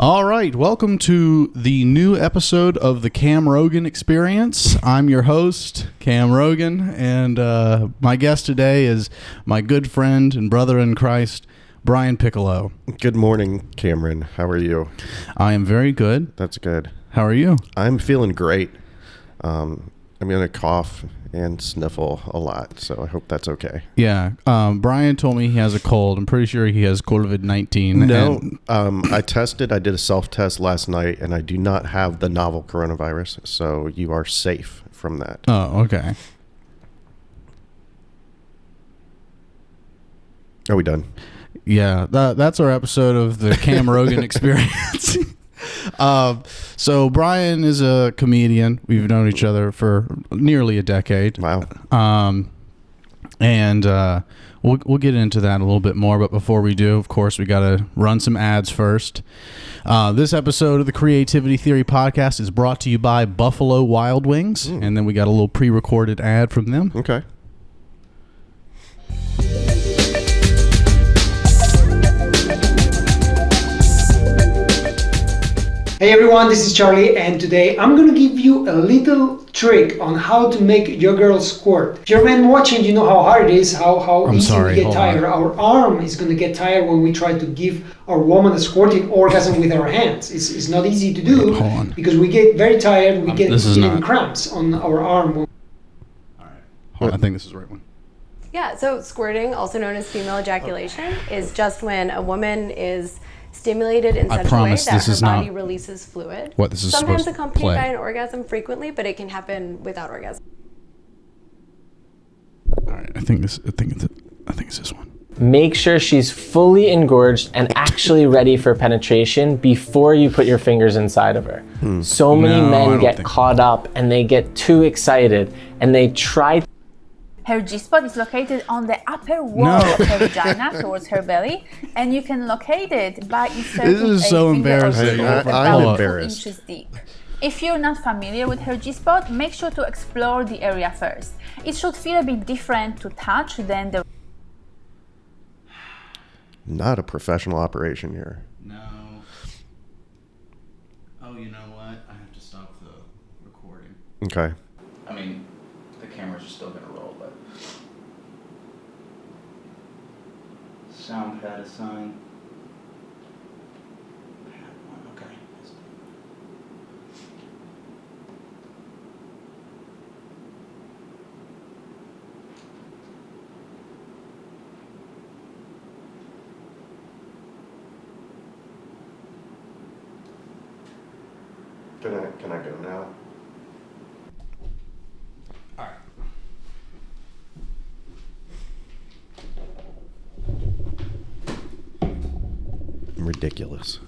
All right, welcome to the new episode of the Cam Rogan Experience. I'm your host, Cam Rogan, and my guest today is my good friend and brother in Christ, Brian Piccolo. Good morning, Cameron. How are you? I am very good. That's good. How are you? I'm feeling great. I'm going to cough and sniffle a lot, so I hope that's okay. Yeah. Brian told me he has a cold. I'm pretty sure he has COVID-19. No, I tested. I did a self-test last night, and I do not have the novel coronavirus, so you are safe from that. Oh, okay. Are we done? Yeah, that's our episode of the Cam Rogan Experience. So Brian is a comedian. We've known each other for nearly a decade. Wow. And we'll get into that a little bit more. But before we do, of course, we got to run some ads first. This episode of the Creativity Theory podcast is brought to you by Buffalo Wild Wings. And then we got a little pre-recorded ad from them. Okay. Hey everyone, this is Charlie, and today I'm gonna give you a little trick on how to make your girl squirt. If you're a man watching, you know how hard it is, how easy we get tired. Our arm is gonna get tired when we try to give our woman a squirting orgasm with our hands. It's not easy to do because we get very tired, we get cramps on our arm. All right, hold on, I think this is the right one. Yeah, so squirting, also known as female ejaculation, is just when a woman is stimulated in such a way that her body releases fluid. What this is sometimes supposed to accompanied play. by an orgasm frequently, but it can happen without orgasm. All right, I think it's this one. Make sure she's fully engorged and actually ready for penetration before you put your fingers inside of her. So many men get caught up and they get too excited and they try. Her G-spot is located on the upper wall of her vagina towards her belly, and you can locate it by inserting This is so embarrassing. I'm embarrassed. 2 inches deep. If you're not familiar with her G-spot, make sure to explore the area first. It should feel a bit different to touch than the... Not a professional operation here. No. Oh, you know what? I have to stop the recording. Okay. I mean, the cameras are still going to roll, but... Sound pad assigned. Pad 1, okay. Can I go now? All right. Ridiculous.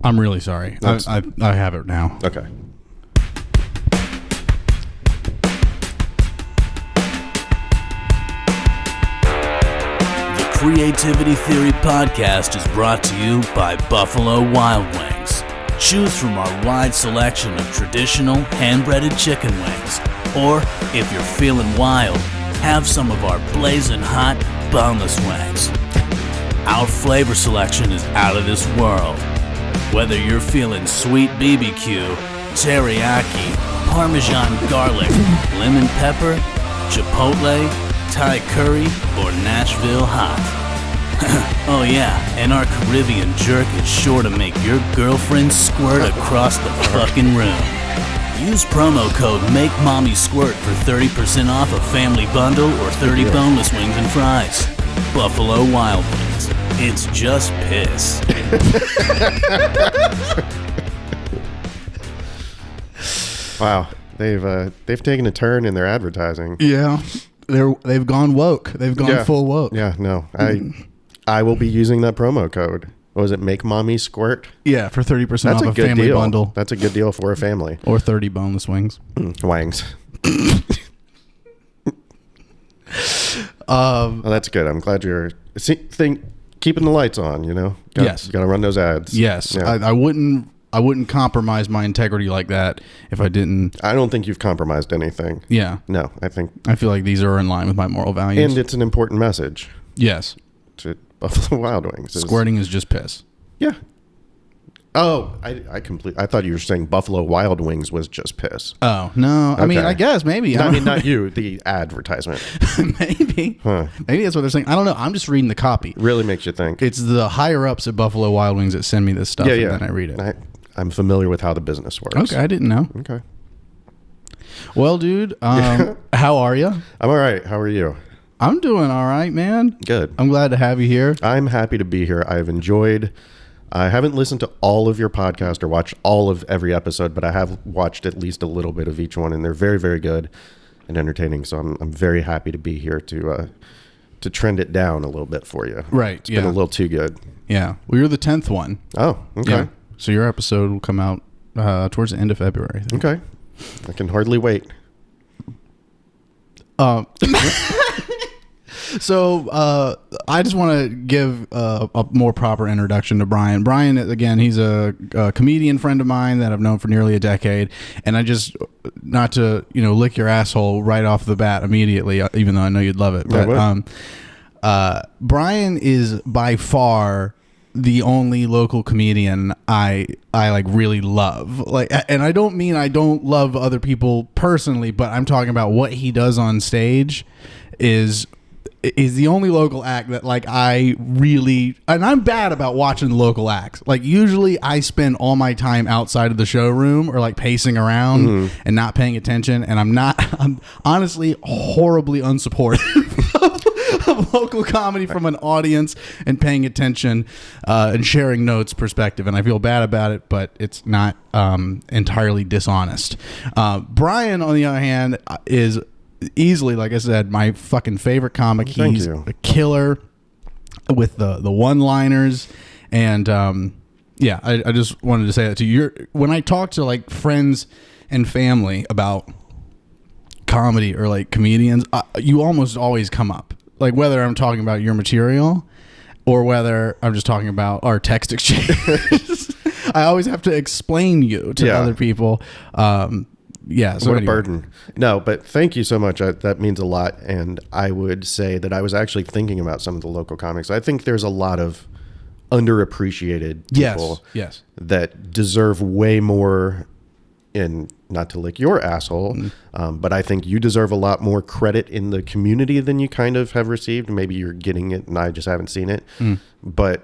I'm really sorry. I have it now. Okay. The Creativity Theory podcast is brought to you by Buffalo Wild Wings. Choose from our wide selection of traditional hand-breaded chicken wings. Or, if you're feeling wild, have some of our blazing hot boneless wings. Our flavor selection is out of this world. Whether you're feeling sweet BBQ, teriyaki, Parmesan garlic, lemon pepper, chipotle, Thai curry, or Nashville hot. Oh yeah, and our Caribbean jerk is sure to make your girlfriend squirt across the fucking room. Use promo code MakeMommySquirt for 30% off a family bundle or 30 boneless wings and fries. Buffalo Wild Wings. It's just piss. Wow, they've taken a turn in their advertising. Yeah, they've gone woke. They've gone full woke. Yeah, no, I will be using that promo code. What was it? Make Mommy Squirt? Yeah, for 30% off a good family deal. bundle. That's a good deal for a family. Or 30 boneless wings. Wangs. Oh, that's good. I'm glad you're keeping the lights on. You know. Yes. Got to run those ads. Yes, Yeah. I wouldn't compromise my integrity like that if I didn't. I don't think you've compromised anything. Yeah. No, I feel like these are in line with my moral values. And it's an important message. Yes. Buffalo Wild Wings. Squirting is just piss. Yeah. Oh, I thought you were saying Buffalo Wild Wings was just piss. Oh, no. I mean, I guess maybe. I mean, not you, the advertisement. Maybe. Huh. Maybe that's what they're saying. I don't know. I'm just reading the copy. Really makes you think. It's the higher ups at Buffalo Wild Wings that send me this stuff, and then I read it. I'm familiar with how the business works. Okay, I didn't know. Okay. Well, dude, how are you? I'm all right. How are you? I'm doing all right, man. Good. I'm glad to have you here. I'm happy to be here. I haven't listened to all of your podcast or watched all of every episode, but I have watched at least a little bit of each one, and they're very, very good and entertaining. So I'm very happy to be here to trend it down a little bit for you. Right. It's been a little too good. Yeah. Well, you're the 10th one. Oh, okay. Yeah. So your episode will come out towards the end of February, I think. Okay. I can hardly wait. So I just want to give a more proper introduction to Brian. Brian, again, he's a comedian friend of mine that I've known for nearly a decade, and I just, not to lick your asshole right off the bat immediately, even though I know you'd love it, but Brian is by far the only local comedian I like really love. Like, and I don't mean I don't love other people personally, but I'm talking about what he does on stage is the only local act that like I really, and I'm bad about watching local acts. Like usually I spend all my time outside of the showroom or like pacing around and not paying attention, and I'm honestly horribly unsupportive of local comedy from an audience and paying attention and sharing notes perspective, and I feel bad about it, but it's not entirely dishonest. Brian, on the other hand, is easily, like I said, my fucking favorite comic. He's a killer with the one-liners, and I just wanted to say that to you. When I talk to like friends and family about comedy or like comedians, you almost always come up, like whether I'm talking about your material or whether I'm just talking about our text exchange. I always have to explain you to other people. So what a burden. No, but thank you so much. That means a lot. And I would say that I was actually thinking about some of the local comics. I think there's a lot of underappreciated people that deserve way more, and not to lick your asshole, but I think you deserve a lot more credit in the community than you kind of have received. Maybe you're getting it and I just haven't seen it. But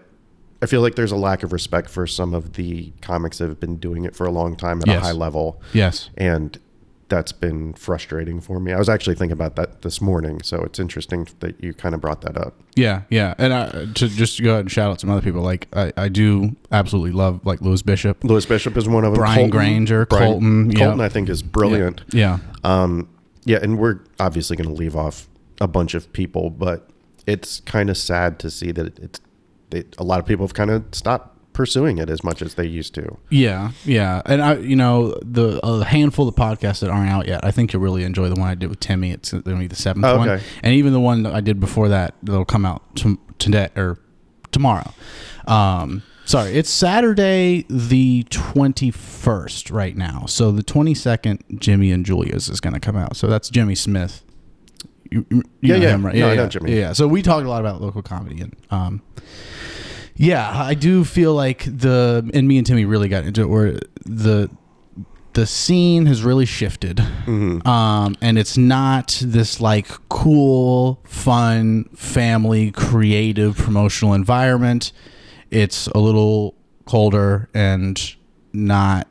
I feel like there's a lack of respect for some of the comics that have been doing it for a long time at a high level. Yes. And that's been frustrating for me. I was actually thinking about that this morning, so it's interesting that you kind of brought that up. Yeah. And to just go ahead and shout out some other people, like I do absolutely love like Louis Bishop. Louis Bishop is one of them. Brian Granger, Colton. Colton, I think, is brilliant. Yeah. And we're obviously going to leave off a bunch of people, but it's kind of sad to see that a lot of people have kind of stopped pursuing it as much as they used to. Yeah. And a handful of podcasts that aren't out yet, I think you'll really enjoy the one I did with Timmy. It's going to be the 7th one. And even the one that I did before that'll come out today or tomorrow. Sorry, it's Saturday the 21st right now. So the 22nd, Jimmy and Julia's is going to come out. So that's Jimmy Smith. You know him, right? I know Jimmy. Yeah. So we talked a lot about local comedy, and I do feel like and me and Timmy really got into it, where the scene has really shifted, and it's not this like cool, fun, family, creative, promotional environment. It's a little colder and not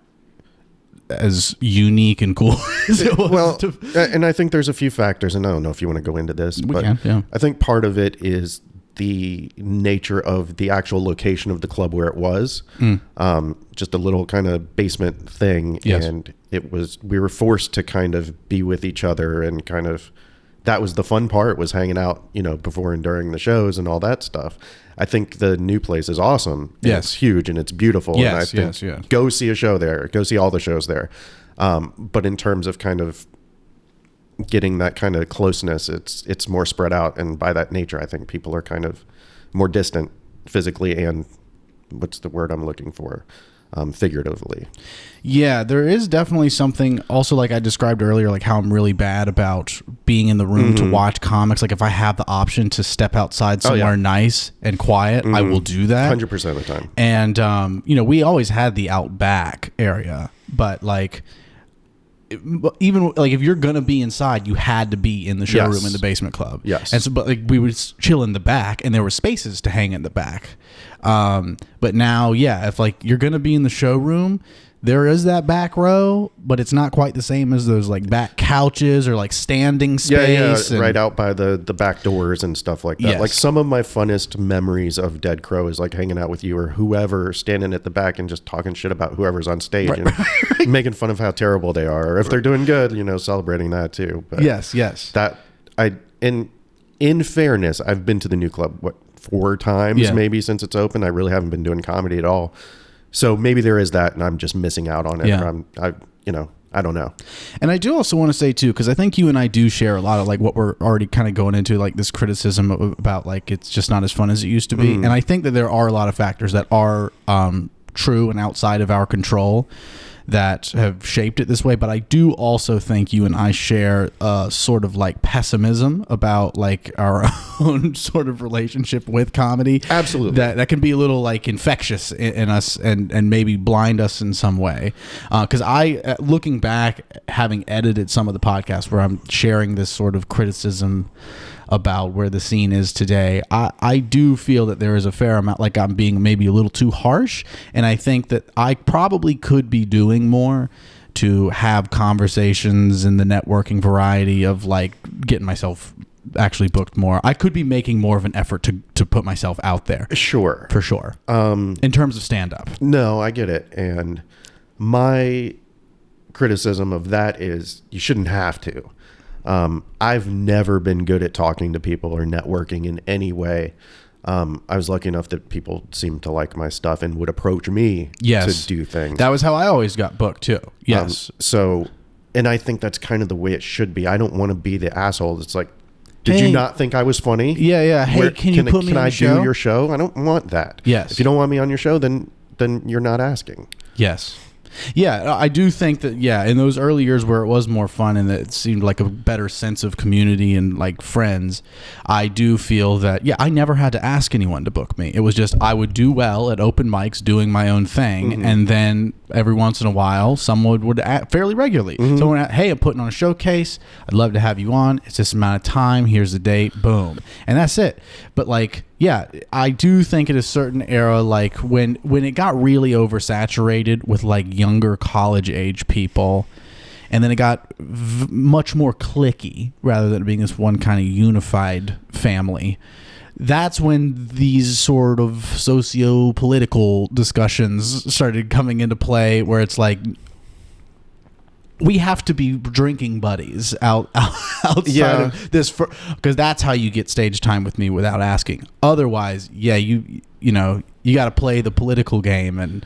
as unique and cool as it was. And I think there's a few factors, and I don't know if you want to go into this, but I think part of it is the nature of the actual location of the club where it was. Just a little kind of basement thing. And we were forced to kind of be with each other, and kind of, that was the fun part, was hanging out, before and during the shows and all that stuff. I think the new place is awesome. It's huge and it's beautiful. And I think go see a show there, go see all the shows there. But in terms of kind of getting that kind of closeness, it's more spread out, and by that nature I think people are kind of more distant physically, and what's the word I'm looking for, figuratively. Yeah, there is definitely something also, like I described earlier, like how I'm really bad about being in the room to watch comics. Like if I have the option to step outside somewhere nice and quiet, I will do that 100% of the time. And we always had the out back area, but like even like if you're gonna be inside, you had to be in the showroom in the basement club. Yes. And so, but like we would chill in the back, and there were spaces to hang in the back. But now, if like you're gonna be in the showroom, there is that back row, but it's not quite the same as those like back couches or like standing space. Right out by the back doors and stuff like that. Yes. Like some of my funnest memories of Dead Crow is like hanging out with you or whoever, standing at the back and just talking shit about whoever's on stage and making fun of how terrible they are. Or if they're doing good, celebrating that too. But yes. In fairness, I've been to the new club, 4 times maybe since it's open. I really haven't been doing comedy at all. So maybe there is that, and I'm just missing out on it. Or I don't know. And I do also want to say too, because I think you and I do share a lot of like what we're already kind of going into, like this criticism about like it's just not as fun as it used to be. And I think that there are a lot of factors that are true and outside of our control that have shaped it this way. But I do also think you and I share sort of like pessimism about like our own sort of relationship with comedy. Absolutely. That can be a little like infectious in us and maybe blind us in some way. Because I, looking back, having edited some of the podcasts where I'm sharing this sort of criticism about where the scene is today, I do feel that there is a fair amount, like I'm being maybe a little too harsh, and I think that I probably could be doing more to have conversations in the networking variety of like getting myself actually booked more. I could be making more of an effort to put myself out there. Sure. For sure. In terms of stand-up. No, I get it. And my criticism of that is you shouldn't have to. I've never been good at talking to people or networking in any way. I was lucky enough that people seemed to like my stuff and would approach me to do things. That was how I always got booked too. Yes. And I think that's kind of the way it should be. I don't want to be the asshole. It's like, did you not think I was funny? Yeah. Hey, can you put me on your show? Can I do your show? I don't want that. Yes. If you don't want me on your show, then you're not asking. Yes. Yeah, I do think that, in those early years where it was more fun and that it seemed like a better sense of community and like friends, I do feel that, I never had to ask anyone to book me. It was just I would do well at open mics doing my own thing. And then every once in a while, someone would fairly regularly. Someone would, hey, I'm putting on a showcase. I'd love to have you on. It's this amount of time. Here's the date. Boom. And that's it. But like, I do think at a certain era, like when it got really oversaturated with like younger college age people, and then it got much more cliquey rather than being this one kind of unified family, that's when these sort of socio-political discussions started coming into play, where it's like, we have to be drinking buddies outside of this, because that's how you get stage time with me without asking. Otherwise, you got to play the political game and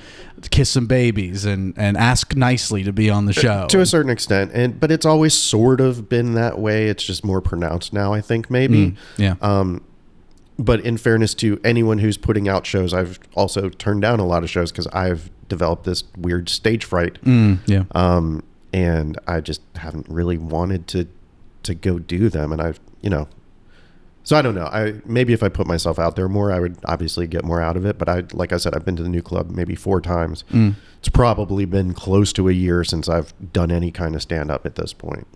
kiss some babies and ask nicely to be on the show to a certain extent. But it's always sort of been that way. It's just more pronounced now, I think, maybe. But in fairness to anyone who's putting out shows, I've also turned down a lot of shows because I've developed this weird stage fright. And I just haven't really wanted to go do them. And so I don't know. Maybe if I put myself out there more, I would obviously get more out of it. But like I said, I've been to the new club maybe 4 times. It's probably been close to a year since I've done any kind of stand up at this point.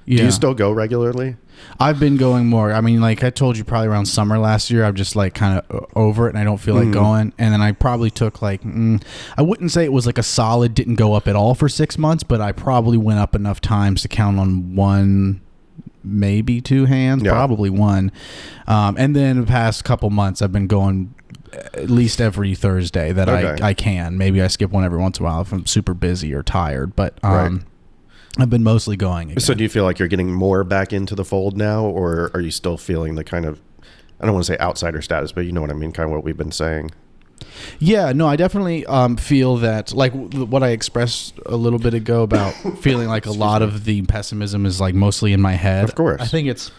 Do you still go regularly? I've been going more. I mean, like I told you, probably around summer last year, I'm just like kind of over it and I don't feel like going. And then I probably took like, I wouldn't say it was like a solid, didn't go up at all for 6 months, but I probably went up enough times to count on 1, maybe 2 hands, probably 1. And then the past couple months, I've been going at least every Thursday that I can. Maybe I skip one every once in a while if I'm super busy or tired, but I've been mostly going again. So do you feel like you're getting more back into the fold now, or are you still feeling the kind of, I don't want to say outsider status, but you know what I mean, kind of what we've been saying? Yeah, no, I definitely feel that, like what I expressed a little bit ago about feeling like a lot of the pessimism is like mostly in my head. Of course. I think it's,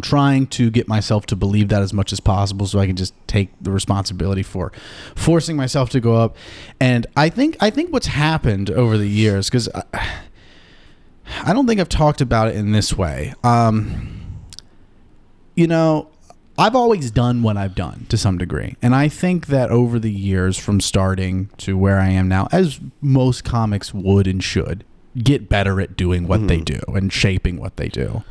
trying to get myself to believe that as much as possible so I can just take the responsibility for forcing myself to go up. And I think what's happened over the years, because I don't think I've talked about it in this way. You know, I've always done what I've done to some degree. And I think that over the years, from starting to where I am now, as most comics would and should, get better at doing what they do and shaping what they do.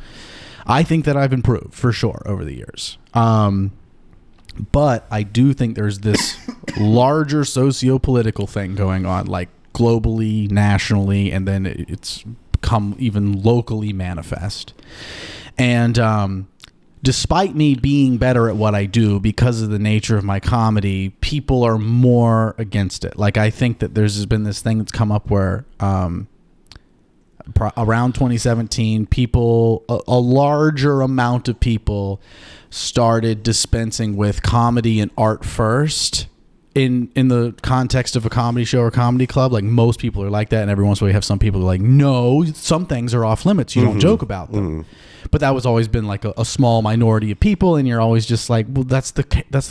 I think that I've improved for sure over the years. But I do think there's this larger socio-political thing going on, like globally, nationally, and then it's become even locally manifest. And despite me being better at what I do because of the nature of my comedy, people are more against it. Like, I think that there's been this thing that's come up where around 2017, people, a larger amount of people started dispensing with comedy and art first in the context of a comedy show or comedy club. Like, most people are like that, and every once in a while you have some people who are like, no, some things are off limits. You don't joke about them. But that was always been like a small minority of people, and you're always just like, well, that's the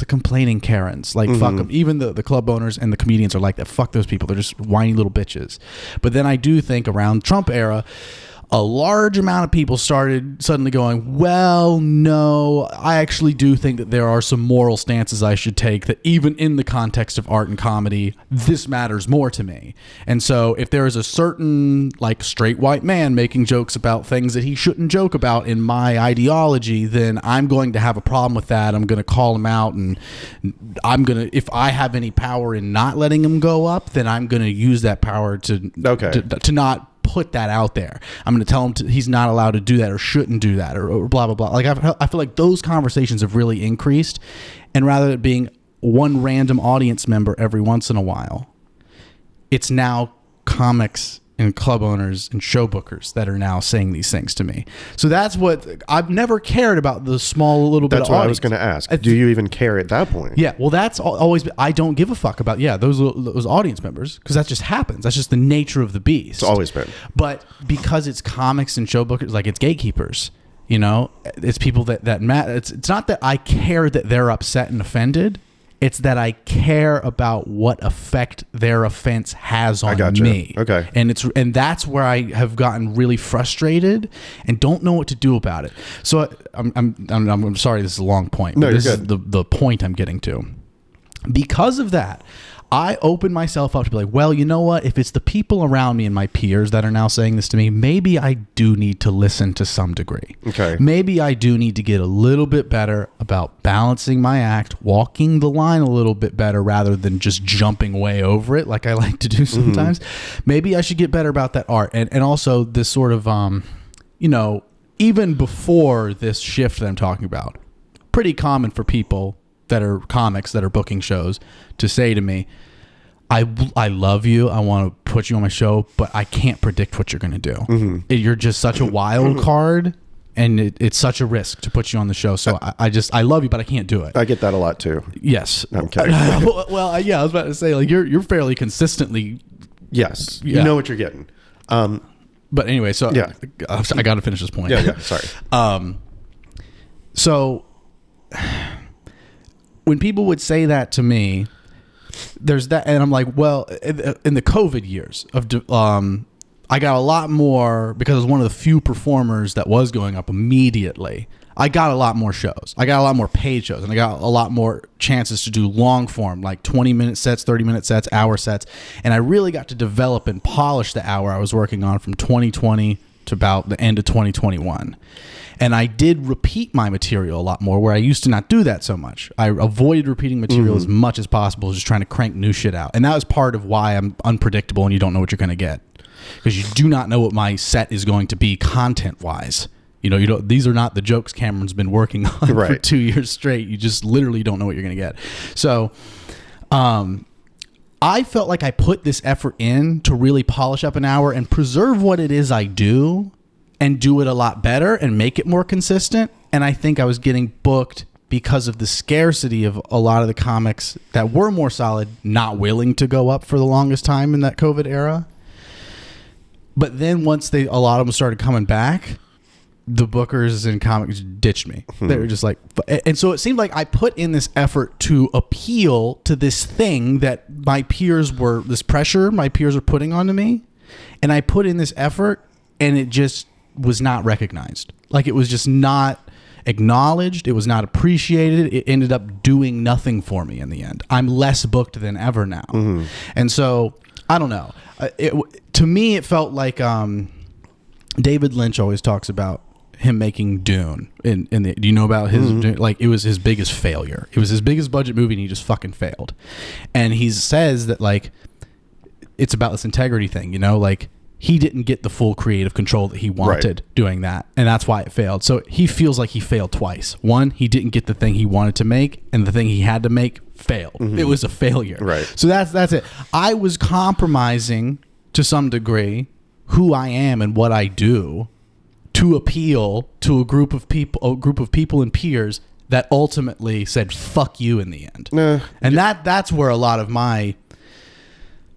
complaining Karens. Like, fuck them. Even the club owners and the comedians are like that. Fuck those people. They're just whiny little bitches. But then I do think around Trump era, a large amount of people started suddenly going, well, no, I actually do think that there are some moral stances I should take, that even in the context of art and comedy, this matters more to me. And so if there is a certain, like, straight white man making jokes about things that he shouldn't joke about in my ideology, then I'm going to have a problem with that. I'm going to call him out, and I'm going to, if I have any power in not letting him go up, then I'm going to use that power to not put that out there. I'm going to tell him he's not allowed to do that, or shouldn't do that, or blah, blah, blah. Like, I feel like those conversations have really increased. And rather than being one random audience member every once in a while, it's now comics and club owners and show bookers that are now saying these things to me. So that's what I've never cared about, the small little bit of audience. That's what I was going to ask. Do you even care at that point? Yeah, well, that's always been, I don't give a fuck about those audience members, because that just happens. That's just the nature of the beast. It's always been. But because it's comics and show bookers, like, it's gatekeepers. You know, it's people that matter. It's not that I care that they're upset and offended. It's that I care about what effect their offense has on me. Okay. And that's where I have gotten really frustrated and don't know what to do about it. So I'm sorry, this is a long point. No, this you're is good. the point I'm getting to. Because of that, I open myself up to be like, well, you know what? If it's the people around me and my peers that are now saying this to me, maybe I do need to listen to some degree. Okay. Maybe I do need to get a little bit better about balancing my act, walking the line a little bit better rather than just jumping way over it like I like to do sometimes. Maybe I should get better about that art. And also this sort of, you know, even before this shift that I'm talking about, pretty common for people that are comics that are booking shows to say to me, I love you, I want to put you on my show, but I can't predict what you're going to do. You're just such a wild card, and it's such a risk to put you on the show. So I love you, but I can't do it. I get that a lot too. Yes. I'm kidding. Well, yeah, I was about to say, like, you're fairly consistently. Yes. You know what you're getting. But anyway, so yeah. I got to finish this point. Yeah. Sorry. So when people would say that to me, there's that, and I'm like, well, in the COVID years of, I got a lot more, because I was one of the few performers that was going up immediately. I got a lot more shows. I got a lot more paid shows, and I got a lot more chances to do long form, like 20-minute sets, 30-minute sets, hour sets. And I really got to develop and polish the hour I was working on from 2020 to about the end of 2021. And I did repeat my material a lot more, where I used to not do that so much. I avoided repeating material as much as possible, just trying to crank new shit out. And that was part of why I'm unpredictable and you don't know what you're going to get. Because you do not know what my set is going to be content-wise. You know, these are not the jokes Cameron's been working on for 2 years straight. You just literally don't know what you're going to get. So I felt like I put this effort in to really polish up an hour and preserve what it is I do, and do it a lot better and make it more consistent. And I think I was getting booked because of the scarcity of a lot of the comics that were more solid not willing to go up for the longest time in that COVID era. But then once a lot of them started coming back, the bookers and comics ditched me. They were just like, and so it seemed like I put in this effort to appeal to this thing that this pressure my peers were putting onto me. And I put in this effort and it just was not recognized. Like, it was just not acknowledged. It was not appreciated. It ended up doing nothing for me in the end. I'm less booked than ever now. And so I don't know. To me, it felt like David Lynch always talks about him making Dune. Do you know about his like, it was his biggest failure. It was his biggest budget movie and he just fucking failed. And he says that, like, it's about this integrity thing, you know, like, he didn't get the full creative control that he wanted doing that, and that's why it failed. So he feels like he failed twice. One, he didn't get the thing he wanted to make, and the thing he had to make failed. It was a failure. Right. So that's it. I was compromising to some degree who I am and what I do to appeal to a group of people and peers that ultimately said fuck you in the end. And that's where a lot of my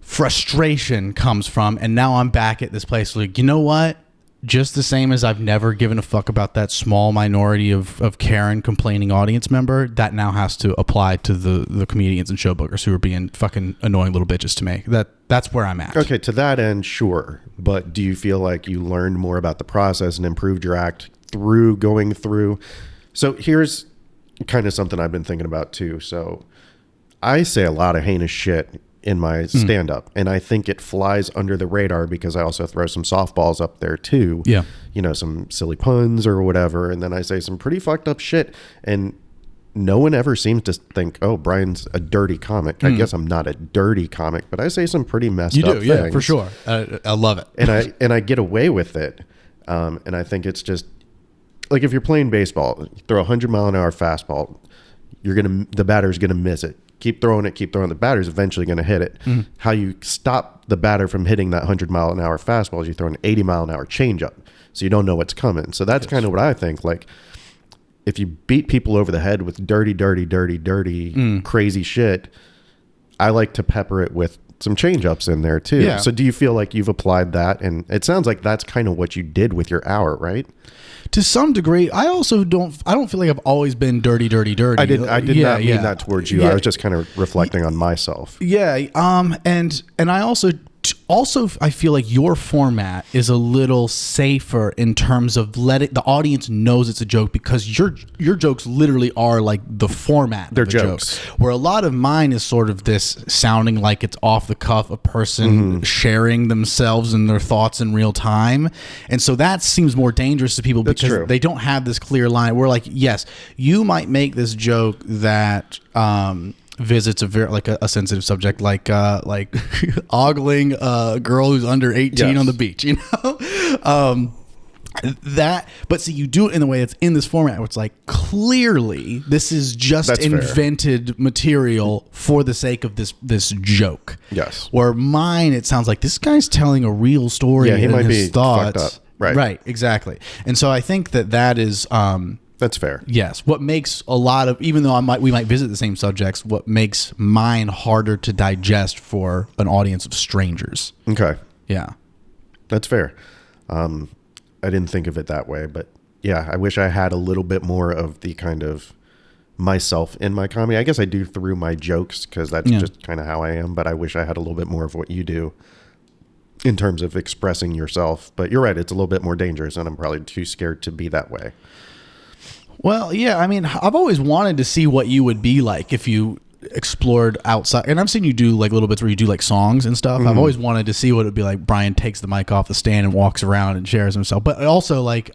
frustration comes from. And now I'm back at this place like, you know what? Just the same as I've never given a fuck about that small minority of Karen complaining audience member, that now has to apply to the comedians and show bookers who are being fucking annoying little bitches to me. That's where I'm at. Okay, to that end, sure. But do you feel like you learned more about the process and improved your act through going through? So here's kind of something I've been thinking about too. So I say a lot of heinous shit in my stand-up, and I think it flies under the radar because I also throw some softballs up there too. Yeah, you know, some silly puns or whatever, and then I say some pretty fucked up shit, and no one ever seems to think, oh, Brian's a dirty comic. I guess I'm not a dirty comic, but I say some pretty messed up things. Yeah, for sure. I love it. and I get away with it, and I think it's just like, if you're playing baseball, you throw a 100-mile-an-hour fastball, the batter's gonna miss it. Keep throwing it. The batter's eventually going to hit it. How you stop the batter from hitting that 100-mile-an-hour fastball is you throw an 80-mile-an-hour changeup, so you don't know what's coming. So that's kind of what I think. Like, if you beat people over the head with dirty, crazy shit, I like to pepper it with some changeups in there too. Yeah. So do you feel like you've applied that? And it sounds like that's kind of what you did with your hour, right? To some degree. I also don't feel like I've always been dirty. I did not mean that towards you. I was just kind of reflecting on myself. Yeah. And I also I feel like your format is a little safer in terms of letting the audience knows it's a joke, because your jokes literally are like the format. They're jokes. Where a lot of mine is sort of this sounding like it's off the cuff, a person sharing themselves and their thoughts in real time. And so that seems more dangerous to people because they don't have this clear line. We're like, yes, you might make this joke that visits a very a sensitive subject, like ogling a girl who's under 18 on the beach, you know. But see, you do it in the way that's in this format where it's like, clearly this is just invented material for the sake of this joke. Yes. Where mine, it sounds like this guy's telling a real story. Yeah, he might be thoughts. Fucked up. Right, exactly. And so I think that is that's fair. Yes. What makes a lot of, even though we might visit the same subjects, what makes mine harder to digest for an audience of strangers. Okay. Yeah. That's fair. I didn't think of it that way, but yeah, I wish I had a little bit more of the kind of myself in my comedy. I guess I do through my jokes because that's just kind of how I am, but I wish I had a little bit more of what you do in terms of expressing yourself. But you're right, it's a little bit more dangerous, and I'm probably too scared to be that way. Well, yeah, I mean, I've always wanted to see what you would be like if you explored outside. And I've seen you do like little bits where you do like songs and stuff. I've always wanted to see what it'd be like. Brian takes the mic off the stand and walks around and shares himself. But also, like,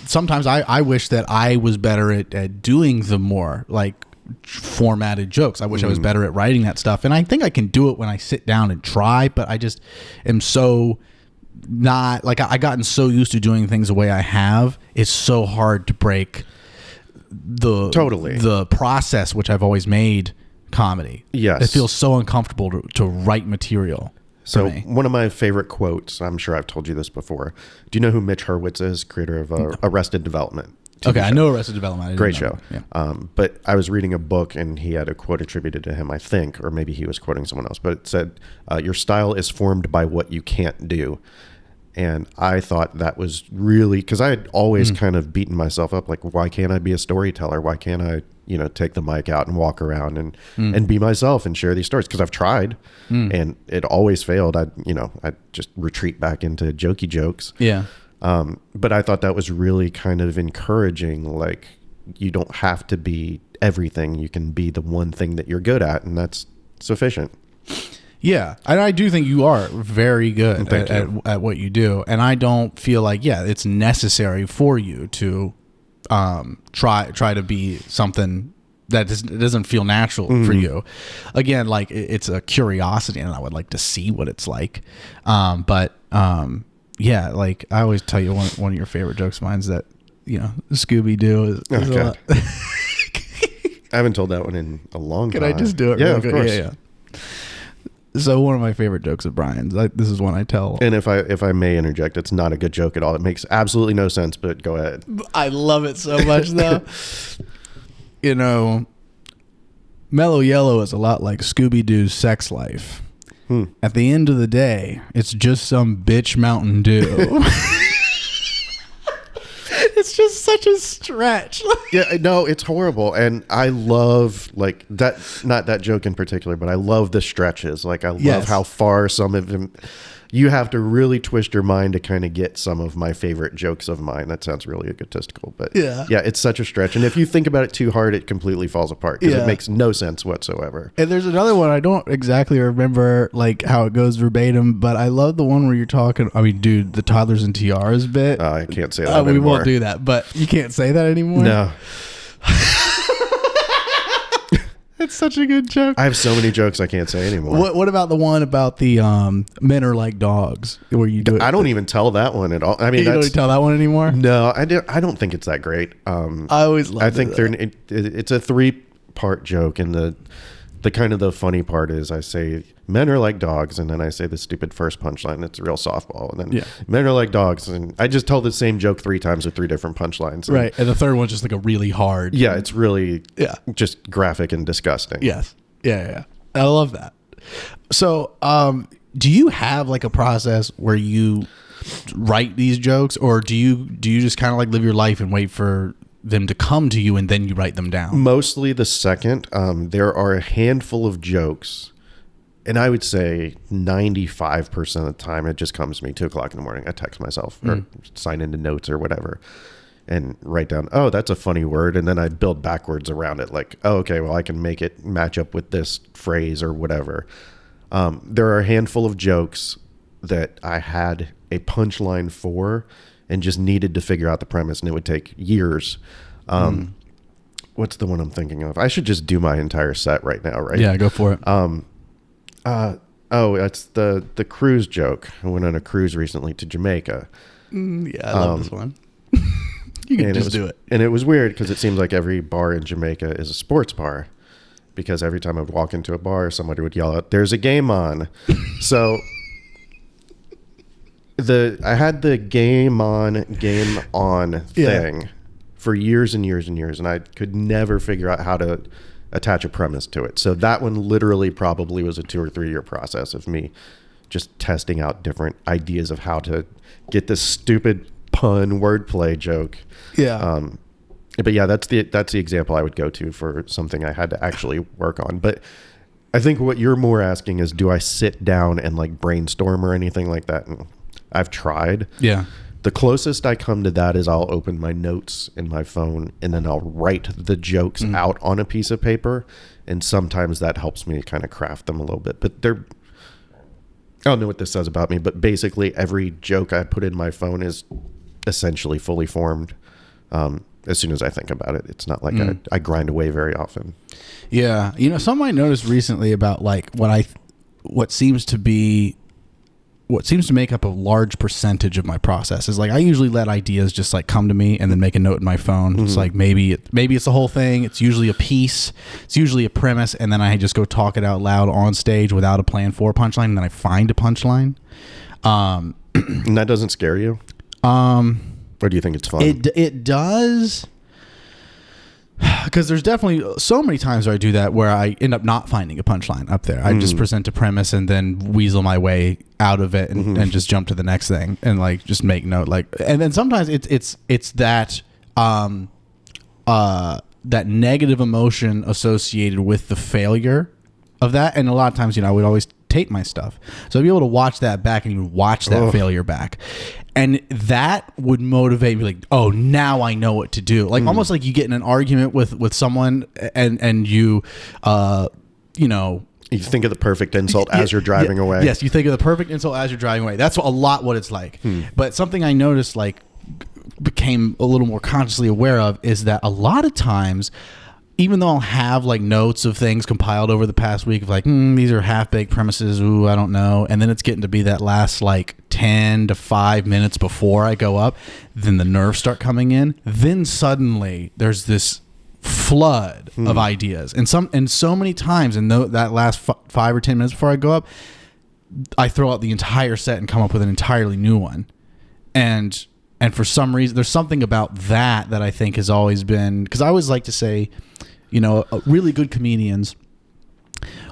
sometimes I wish that I was better at doing the more like formatted jokes. I wish I was better at writing that stuff. And I think I can do it when I sit down and try, but I just am so not like, I gotten so used to doing things the way I have. It's so hard to break the process which I've always made comedy. Yes. It feels so uncomfortable to write material. So one of my favorite quotes, I'm sure I've told you this before. Do you know who Mitch Hurwitz is? Creator of Arrested Development. Okay, show. I know Arrested Development. Great show. Yeah. But I was reading a book and he had a quote attributed to him, I think, or maybe he was quoting someone else, but it said, your style is formed by what you can't do. And I thought that was really, because I had always kind of beaten myself up, like, why can't I be a storyteller? Why can't I, take the mic out and walk around and be myself and share these stories? Because I've tried and it always failed. I'd just retreat back into jokey jokes. Yeah. But I thought that was really kind of encouraging. Like, you don't have to be everything. You can be the one thing that you're good at, and that's sufficient. Yeah, and I do think you are very good at what you do, and I don't feel like it's necessary for you to try to be something that doesn't feel natural for you. Again, like it's a curiosity, and I would like to see what it's like. But like I always tell you, one of your favorite jokes of mine is that Scooby Doo is a lot. I haven't told that one in a long time. Can I just do it? Yeah, real of quick? course. Yeah. So one of my favorite jokes of Brian's, this is one I tell. And if I may interject, it's not a good joke at all. It makes absolutely no sense, but go ahead. I love it so much, though. Mellow Yellow is a lot like Scooby-Doo's sex life. At the end of the day, it's just some bitch Mountain Dew. It's just such a stretch. Yeah, no, it's horrible. And I love, like, that, not that joke in particular, but I love the stretches. Like, I love how far some of them, you have to really twist your mind to kind of get some of my favorite jokes of mine. That sounds really egotistical, but yeah, it's such a stretch. And if you think about it too hard, it completely falls apart because it makes no sense whatsoever. And there's another one. I don't exactly remember like how it goes verbatim, but I love the one where you're talking. I mean, dude, the toddlers and tiaras bit. I can't say that anymore. We won't do that, but you can't say that anymore. No. It's such a good joke. I have so many jokes I can't say anymore. What about the one about the men are like dogs, where you do it? I don't even tell that one at all. I mean, you don't tell that one anymore. No, I don't think it's that great. I always love. I think it's a 3-part joke, and the kind of the funny part is I say men are like dogs, and then I say the stupid first punchline. It's a real softball, and then men are like dogs, and I just tell the same joke 3 times with 3 different punchlines. Right, and the third one's just like a really hard. Yeah, it's really just graphic and disgusting. Yes, yeah. I love that. So, do you have like a process where you write these jokes, or do you just kind of like live your life and wait for them to come to you and then you write them down? Mostly the second. There are a handful of jokes, and I would say 95% of the time it just comes to me 2:00 in the morning. I text myself or sign into notes or whatever and write down, oh, that's a funny word, and then I build backwards around it, like, oh, okay, well, I can make it match up with this phrase or whatever. There are a handful of jokes that I had a punchline for and just needed to figure out the premise, and it would take years. What's the one I'm thinking of? I should just do my entire set right now, right? Yeah, go for it. That's the cruise joke. I went on a cruise recently to Jamaica. Yeah, I love this one. You can just do it. And it was weird because it seems like every bar in Jamaica is a sports bar, because every time I would walk into a bar, somebody would yell out, "There's a game on." So I had the game on thing for years and years and years, and I could never figure out how to attach a premise to it. So that one literally probably was a 2 or 3 year process of me just testing out different ideas of how to get this stupid pun wordplay joke. Yeah. But yeah, that's the example I would go to for something I had to actually work on. But I think what you're more asking is, do I sit down and like brainstorm or anything like that? And I've tried. Yeah. The closest I come to that is I'll open my notes in my phone and then I'll write the jokes out on a piece of paper. And sometimes that helps me kind of craft them a little bit. But I don't know what this says about me, but basically every joke I put in my phone is essentially fully formed as soon as I think about it. It's not like I grind away very often. Yeah. Something I noticed recently about like what seems to make up a large percentage of my process is like I usually let ideas just like come to me and then make a note in my phone. It's like maybe it's the whole thing. It's usually a piece. It's usually a premise, and then I just go talk it out loud on stage without a plan for a punchline, and then I find a punchline. And that doesn't scare you? Or do you think it's fun? It does. Because there's definitely so many times where I do that where I end up not finding a punchline up there. I just present a premise and then weasel my way out of it and just jump to the next thing and like just make note. Like, and then sometimes it's that that negative emotion associated with the failure of that. And a lot of times, I would always tape my stuff, so I'd be able to watch that back and even watch that failure back. And that would motivate me, like, oh, now I know what to do. Like almost like you get in an argument with someone and you think of the perfect insult as you're driving away. Yes, you think of the perfect insult as you're driving away. That's what it's like. But something I noticed, like, became a little more consciously aware of, is that a lot of times, even though I'll have like notes of things compiled over the past week of like, these are half-baked premises, ooh, I don't know, and then it's getting to be that last like 10 to 5 minutes before I go up, then the nerves start coming in, then suddenly there's this flood of ideas, and so many times in that last 5 or 10 minutes before I go up, I throw out the entire set and come up with an entirely new one. And for some reason, there's something about that I think has always been, because I always like to say, really good comedians,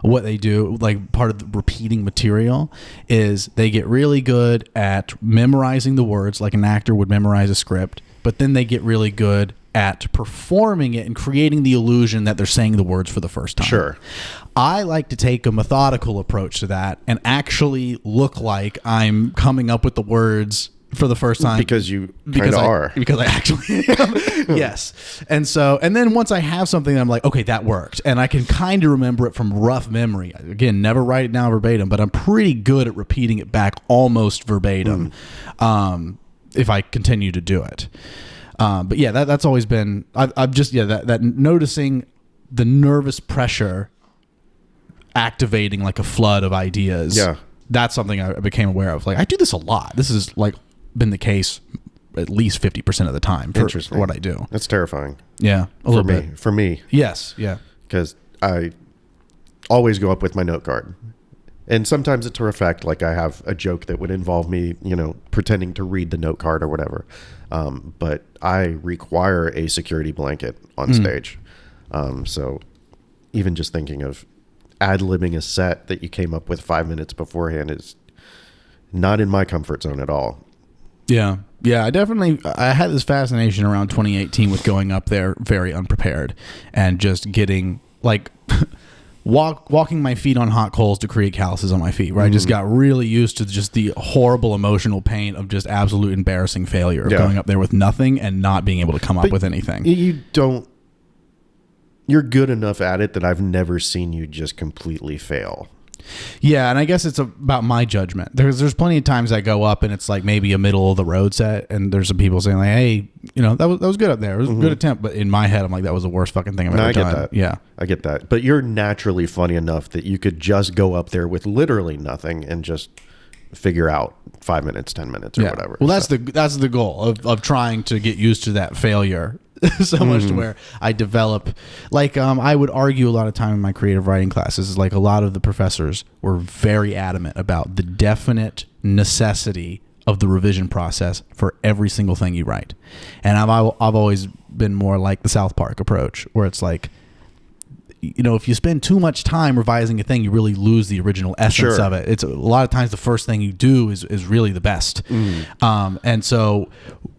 what they do, like part of the repeating material, is they get really good at memorizing the words like an actor would memorize a script, but then they get really good at performing it and creating the illusion that they're saying the words for the first time. Sure. I like to take a methodical approach to that and actually look like I'm coming up with the words for the first time, because you kind of are, because I actually am. Yes. And then once I have something, I'm like, okay, that worked, and I can kind of remember it from rough memory. Again, never write it down verbatim, but I'm pretty good at repeating it back almost verbatim if I continue to do it. But yeah, that's always been, I've just that noticing the nervous pressure activating like a flood of ideas. Yeah, that's something I became aware of. Like, I do this a lot. This is like been the case at least 50% of the time for what I do. That's terrifying. Yeah, a little bit. For me. Yes, yeah. Because I always go up with my note card. And sometimes it's for effect, like I have a joke that would involve me, pretending to read the note card or whatever. But I require a security blanket on stage. So even just thinking of ad-libbing a set that you came up with 5 minutes beforehand is not in my comfort zone at all. Yeah. Yeah, I had this fascination around 2018 with going up there very unprepared and just getting like walking my feet on hot coals to create calluses on my feet, where I just got really used to just the horrible emotional pain of just absolute embarrassing failure of going up there with nothing and not being able to come up with anything. You're good enough at it that I've never seen you just completely fail. Yeah, and I guess it's about my judgment. There's plenty of times I go up and it's like maybe a middle of the road set, and there's some people saying like, "Hey, that was good up there. It was a good attempt." But in my head, I'm like, "That was the worst fucking thing I've ever done." I get that. Yeah, I get that. But you're naturally funny enough that you could just go up there with literally nothing and just figure out 5 minutes, 10 minutes, or whatever. Well, that's the goal of trying to get used to that failure. So much to where I develop, like, I would argue a lot of time in my creative writing classes, like a lot of the professors were very adamant about the definite necessity of the revision process for every single thing you write. And I've always been more like the South Park approach, where it's like, if you spend too much time revising a thing, you really lose the original essence of it. It's a lot of times the first thing you do is really the best. And so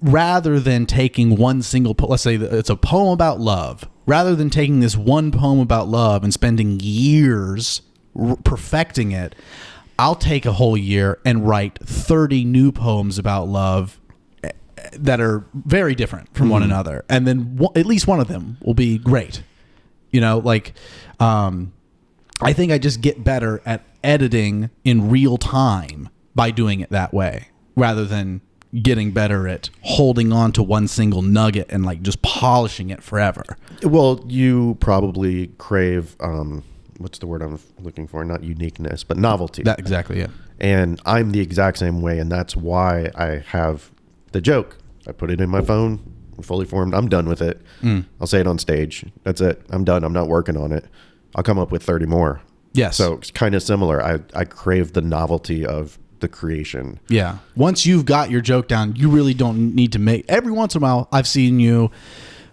rather than taking one single, let's say it's a poem about love, rather than taking this one poem about love and spending years perfecting it, I'll take a whole year and write 30 new poems about love that are very different from one another. And then at least one of them will be great. I think I just get better at editing in real time by doing it that way, rather than getting better at holding on to one single nugget and like just polishing it forever. Well, you probably crave, what's the word I'm looking for? Not uniqueness, but novelty. That exactly, yeah. And I'm the exact same way, and that's why I have the joke. I put it in my phone. Fully formed. I'm done with it. I'll say it on stage. That's it. I'm done. I'm not working on it. I'll come up with 30 more. Yes. So it's kind of similar. I crave the novelty of the creation. Yeah. Once you've got your joke down, you really don't need to make. Every once in a while, I've seen you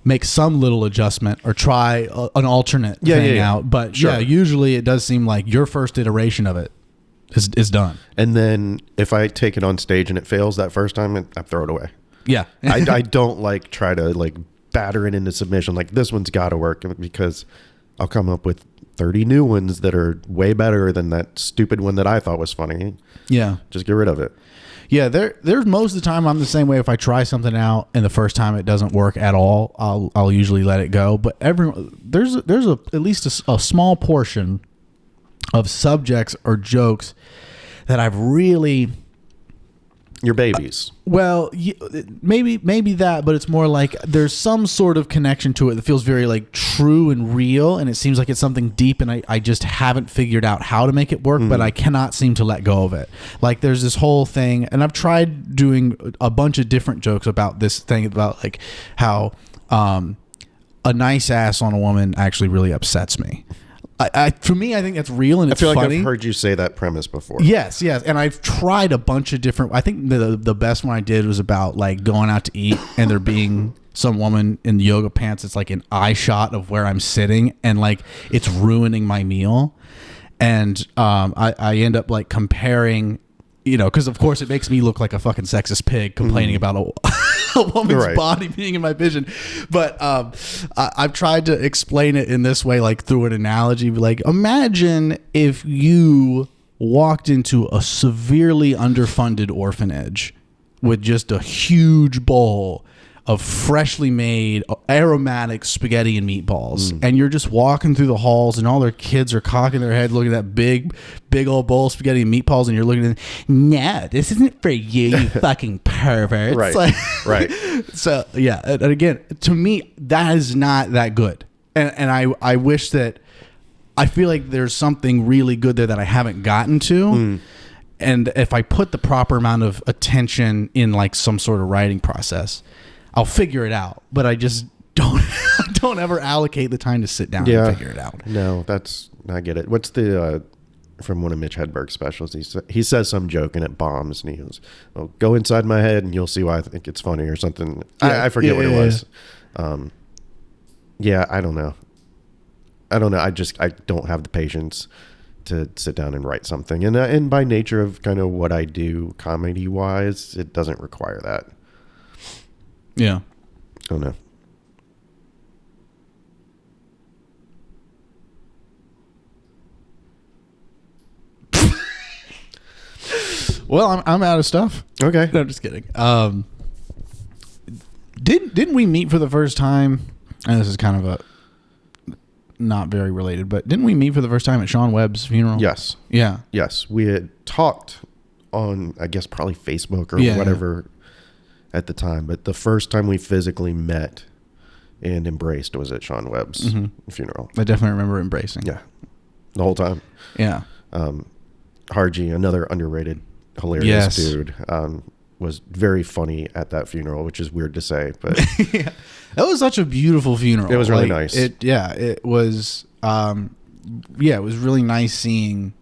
make some little adjustment or try an alternate thing out. But usually it does seem like your first iteration of it is done. And then if I take it on stage and it fails that first time, I throw it away. Yeah. I don't like try to like batter it into submission. Like this one's got to work, because I'll come up with 30 new ones that are way better than that stupid one that I thought was funny. Yeah. Just get rid of it. Yeah, there's most of the time I'm the same way. If I try something out and the first time it doesn't work at all, I'll usually let it go. But there's at least a small portion of subjects or jokes that I've really... Your babies. Well, maybe that, but it's more like there's some sort of connection to it that feels very like true and real, and it seems like it's something deep, and I just haven't figured out how to make it work, but I cannot seem to let go of it. Like there's this whole thing, and I've tried doing a bunch of different jokes about this thing, about like how a nice ass on a woman actually really upsets me. For me, I think that's real, and it's funny. I feel like I've heard you say that premise before. Yes, and I've tried a bunch of different. I think the best one I did was about like going out to eat, and there being some woman in yoga pants. It's like an eye shot of where I'm sitting, and like it's ruining my meal. And I end up like comparing, because of course it makes me look like a fucking sexist pig complaining about a woman's body being in my vision. But I've tried to explain it in this way, like through an analogy. Like, imagine if you walked into a severely underfunded orphanage with just a huge bowl of freshly made aromatic spaghetti and meatballs, and you're just walking through the halls, and all their kids are cocking their head looking at that big old bowl of spaghetti and meatballs, and you're looking at them, no, this isn't for you fucking perverts. Right. So yeah, and again, to me, that is not that good, and I wish that, I feel like there's something really good there that I haven't gotten to. And if I put the proper amount of attention in like some sort of writing process, I'll figure it out, but I just don't ever allocate the time to sit down and figure it out. No, I get it. What's the from one of Mitch Hedberg's specials? He says some joke and it bombs, and he goes, "Well, go inside my head and you'll see why I think it's funny," or something. I forget what it was. I don't know. I don't have the patience to sit down and write something, and by nature of kind of what I do comedy wise, it doesn't require that. Yeah. Oh no. Well, I'm out of stuff. Okay. No, I'm just kidding. Didn't we meet for the first time? And this is kind of a not very related, but didn't we meet for the first time at Sean Webb's funeral? Yes. Yeah. Yes. We had talked on, I guess, probably Facebook or whatever at the time, but the first time we physically met and embraced was at Sean Webb's funeral. I definitely remember embracing. Yeah. The whole time. Yeah. Harji, another underrated, hilarious dude, was very funny at that funeral, which is weird to say, but yeah. That was such a beautiful funeral. It was really nice. It was it was really nice seeing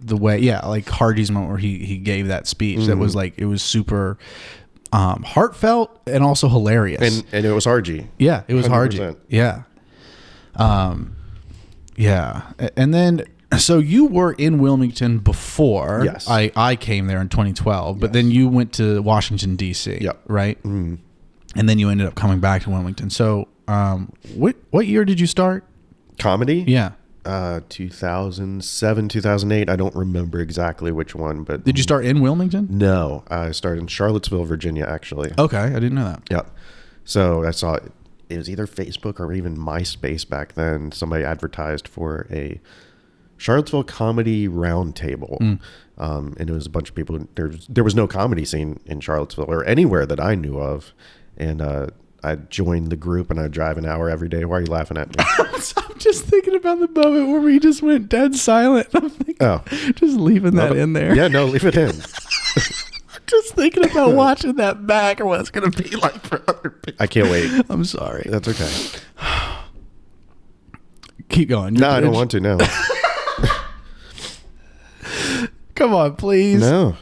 the way, like Harji's moment where he gave that speech. That was like, it was super heartfelt and also hilarious. And it was Harji. Yeah, it was 100%. Harji. Yeah. And then, so you were in Wilmington before. Yes. I came there in 2012, but then you went to Washington, D.C., right? Mm. And then you ended up coming back to Wilmington. So what year did you start? Comedy? Yeah. 2007, 2008. I don't remember exactly which one, but... Did you start in Wilmington? No. I started in Charlottesville, Virginia, actually. Okay. I didn't know that. Yep. So I saw it was either Facebook or even MySpace back then. Somebody advertised for a Charlottesville comedy roundtable. And it was a bunch of people. There was no comedy scene in Charlottesville or anywhere that I knew of. And I joined the group, and I'd drive an hour every day. Why are you laughing at me? I'm just thinking about the moment where we just went dead silent. I'm thinking, just leaving that in there. Yeah, no, leave it in. Just thinking about watching that back or what it's going to be like for other people. I can't wait. I'm sorry. That's okay. Keep going. No, I don't want to. No. Come on, please. No.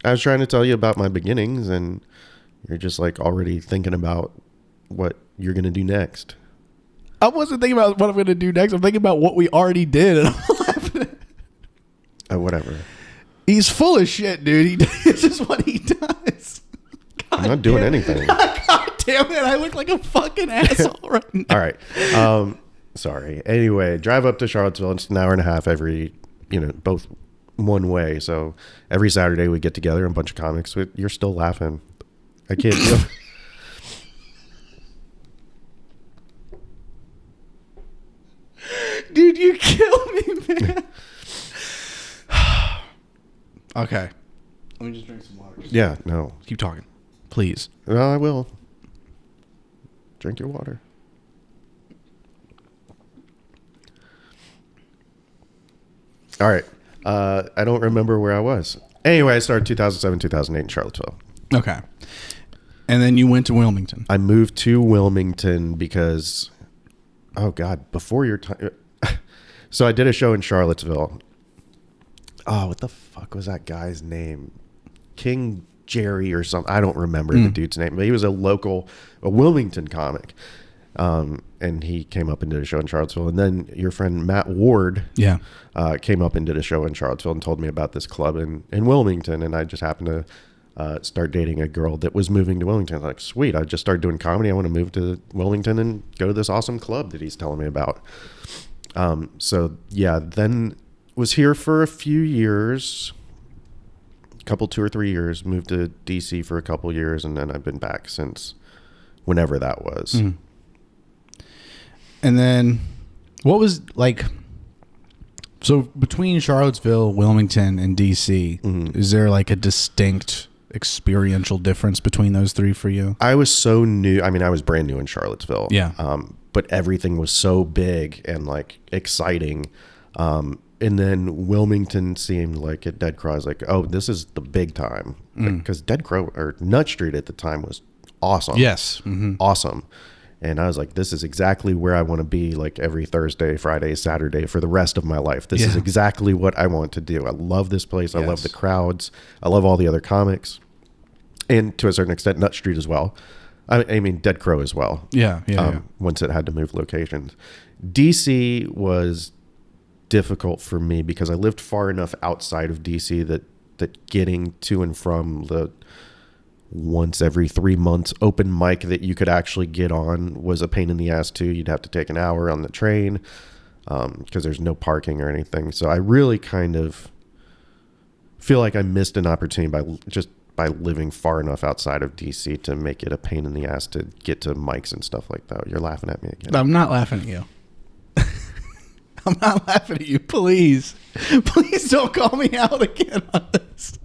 I was trying to tell you about my beginnings and, You're just like already thinking about what you're going to do next. I wasn't thinking about what I'm going to do next. I'm thinking about what we already did. And I'm laughing. Whatever. He's full of shit, dude. This is what he does. God, I'm not doing anything. God damn it. I look like a fucking asshole right now. All right. Sorry. Anyway, drive up to Charlottesville. It's an hour and a half every, both one way. So every Saturday we get together, a bunch of comics. You're still laughing. I can't do it. Dude, you kill me, man. Okay. Let me just drink some water. Yeah, no. Keep talking. Please. No, I will. Drink your water. All right. I don't remember where I was. Anyway, I started 2007, 2008 in Charlottesville. Okay. And then you went to Wilmington. I moved to Wilmington because, oh God, before your time. So I did a show in Charlottesville. Oh, what the fuck was that guy's name? King Jerry or something. I don't remember the dude's name, but he was a Wilmington comic. And he came up and did a show in Charlottesville. And then your friend Matt Ward came up and did a show in Charlottesville and told me about this club in Wilmington. And I just happened to start dating a girl that was moving to Wilmington. I was like, sweet, I just started doing comedy. I want to move to Wilmington and go to this awesome club that he's telling me about. So yeah, then was here for a few years, 2 or 3 years, moved to DC for a couple years. And then I've been back since whenever that was. Mm. And then what was like, so between Charlottesville, Wilmington, and DC, is there like a distinct experiential difference between those three for you? I was so new. I mean, I was brand new in Charlottesville. Yeah. But everything was so big and like exciting. And then Wilmington seemed like at Dead Crow, I was like, oh, this is the big time. Because Dead Crow or Nutt Street at the time was awesome. Yes. Awesome. And I was like, this is exactly where I want to be, like every Thursday, Friday, Saturday for the rest of my life. This is exactly what I want to do. I love this place. I love the crowds. I love all the other comics. And to a certain extent, Nutt Street as well. I mean, Dead Crow as well. Yeah. Once it had to move locations. DC was difficult for me because I lived far enough outside of DC that getting to and from the once every 3 months open mic that you could actually get on was a pain in the ass too. You'd have to take an hour on the train because there's no parking or anything. So I really kind of feel like I missed an opportunity by living far enough outside of DC to make it a pain in the ass to get to mics and stuff like that. You're laughing at me again. I'm not laughing at you. I'm not laughing at you. Please don't call me out again on this.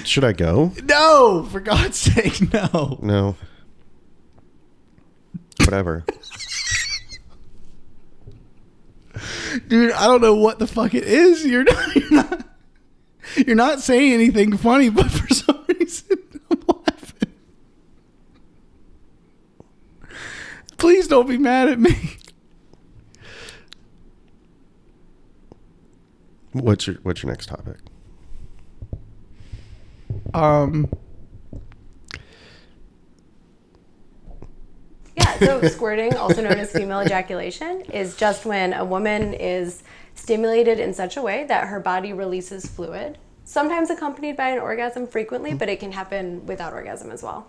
Should I go? No, for God's sake, no. No. Whatever. Dude, I don't know what the fuck it is. You're not saying anything funny, but for some reason I'm laughing. Please don't be mad at me. What's your next topic? So squirting, also known as female ejaculation, is just when a woman is stimulated in such a way that her body releases fluid, sometimes accompanied by an orgasm frequently, but it can happen without orgasm as well.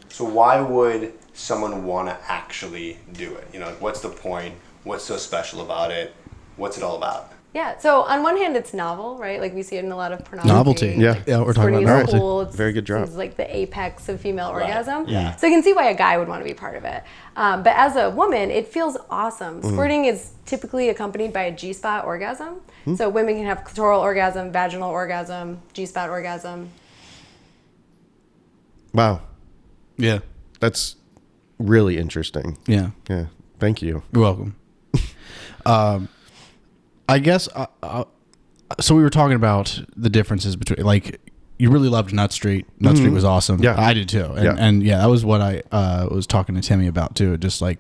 So why would someone want to actually do it? What's the point? What's so special about it? What's it all about? Yeah, so on one hand, it's novel, right? Like we see it in a lot of pornography. Novelty. Yeah, we're talking about novelty. Cool. It's very good job. It's like the apex of female orgasm. Yeah. So you can see why a guy would want to be part of it. But as a woman, it feels awesome. Squirting is typically accompanied by a G-spot orgasm. So women can have clitoral orgasm, vaginal orgasm, G-spot orgasm. Wow. Yeah. That's really interesting. Yeah. Yeah. Thank you. You're welcome. I guess, so we were talking about the differences between, like, you really loved Nutt Street. Nutt Street was awesome. Yeah. I did too. And that was what I was talking to Timmy about too. Just like,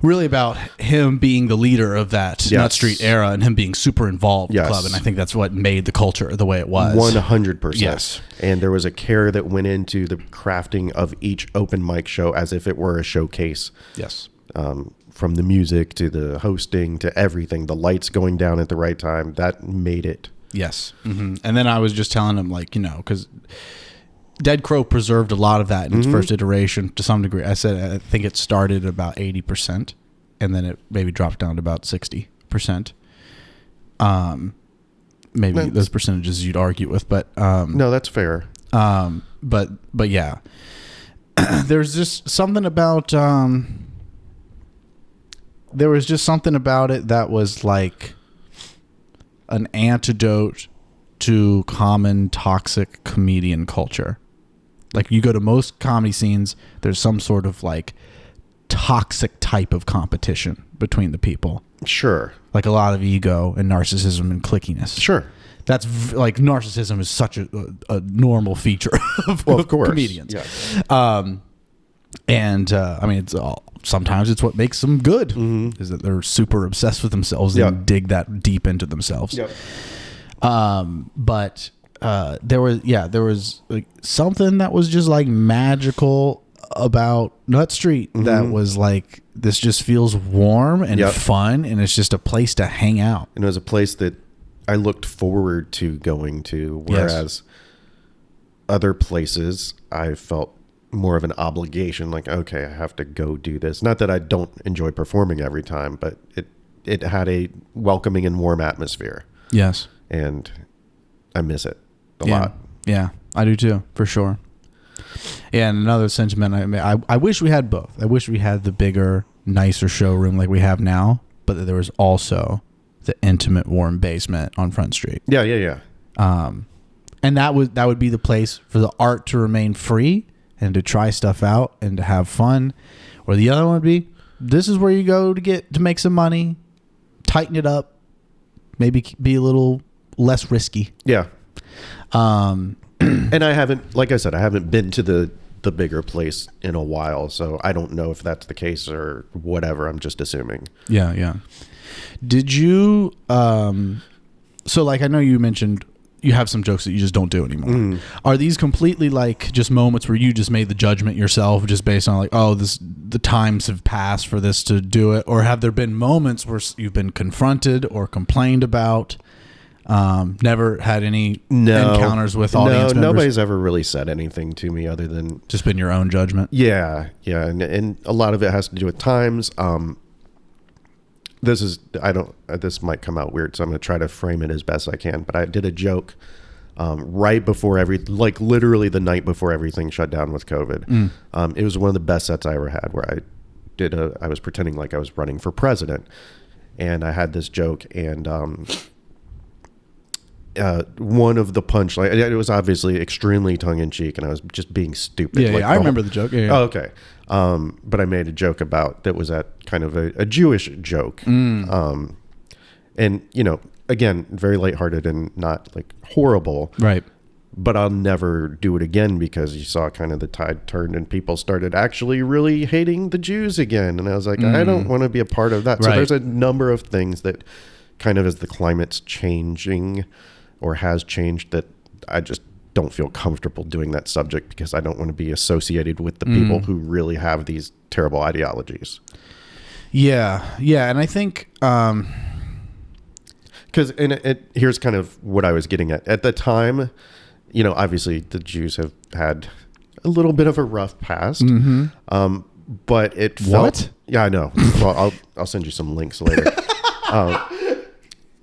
really about him being the leader of that Nutt Street era and him being super involved in the club. And I think that's what made the culture the way it was. 100%. Yes. And there was a care that went into the crafting of each open mic show as if it were a showcase. Yes. From the music to the hosting to everything, the lights going down at the right time, that made it. Yes. Mm-hmm. And then I was just telling him, like, because Dead Crow preserved a lot of that in its first iteration to some degree. I said I think it started at about 80%, and then it maybe dropped down to about 60%. Maybe those percentages you'd argue with, but no, that's fair. But yeah, there's just something about there was just something about it that was like an antidote to common toxic comedian culture. Like, you go to most comedy scenes, there's some sort of like toxic type of competition between the people. Sure. Like a lot of ego and narcissism and clickiness. Sure. That's like narcissism is such a normal feature of course. Comedians. Yeah. I mean, it's all, sometimes it's what makes them good is that they're super obsessed with themselves and dig that deep into themselves. Yep. But there was like something that was just like magical about Nutt Street that was like, this just feels warm and fun, and it's just a place to hang out. And it was a place that I looked forward to going to, whereas other places I felt more of an obligation, like, okay, I have to go do this. Not that I don't enjoy performing every time, but it had a welcoming and warm atmosphere. Yes. And I miss it a lot. Yeah, I do too, for sure. Yeah, and another sentiment, I wish we had both. I wish we had the bigger, nicer showroom like we have now, but that there was also the intimate, warm basement on Front Street. Yeah. And that would be the place for the art to remain free and to try stuff out and to have fun. Or the other one would be, this is where you go to make some money, tighten it up, maybe be a little less risky. Yeah. And I haven't, like I said, I haven't been to the bigger place in a while, so I don't know if that's the case or whatever. I'm just assuming. Yeah. Did you, so like, I know you mentioned you have some jokes that you just don't do anymore. Are these completely like just moments where you just made the judgment yourself just based on like, oh, the times have passed for this to do it? Or have there been moments where you've been confronted or complained about? Never had any encounters with audience members? Nobody's ever really said anything to me other than just been your own judgment. Yeah. And a lot of it has to do with times. This might come out weird, so I'm going to try to frame it as best I can, but I did a joke right before literally the night before everything shut down with COVID. It was one of the best sets I ever had, where I was pretending like I was running for president, and I had this joke, and one of the punchline, it was obviously extremely tongue-in-cheek, and I was just being stupid. I remember the joke. Oh, okay. But I made a joke that was at kind of a Jewish joke. And, again, very lighthearted and not like horrible. Right. But I'll never do it again, because you saw kind of the tide turned and people started actually really hating the Jews again. And I was like, I don't want to be a part of that. So there's a number of things that kind of, as the climate's changing or has changed, that I just don't feel comfortable doing that subject, because I don't want to be associated with the people who really have these terrible ideologies. Yeah. And I think, because here's kind of what I was getting at the time, obviously the Jews have had a little bit of a rough past, but it felt, what? Yeah, I know. Well, I'll send you some links later.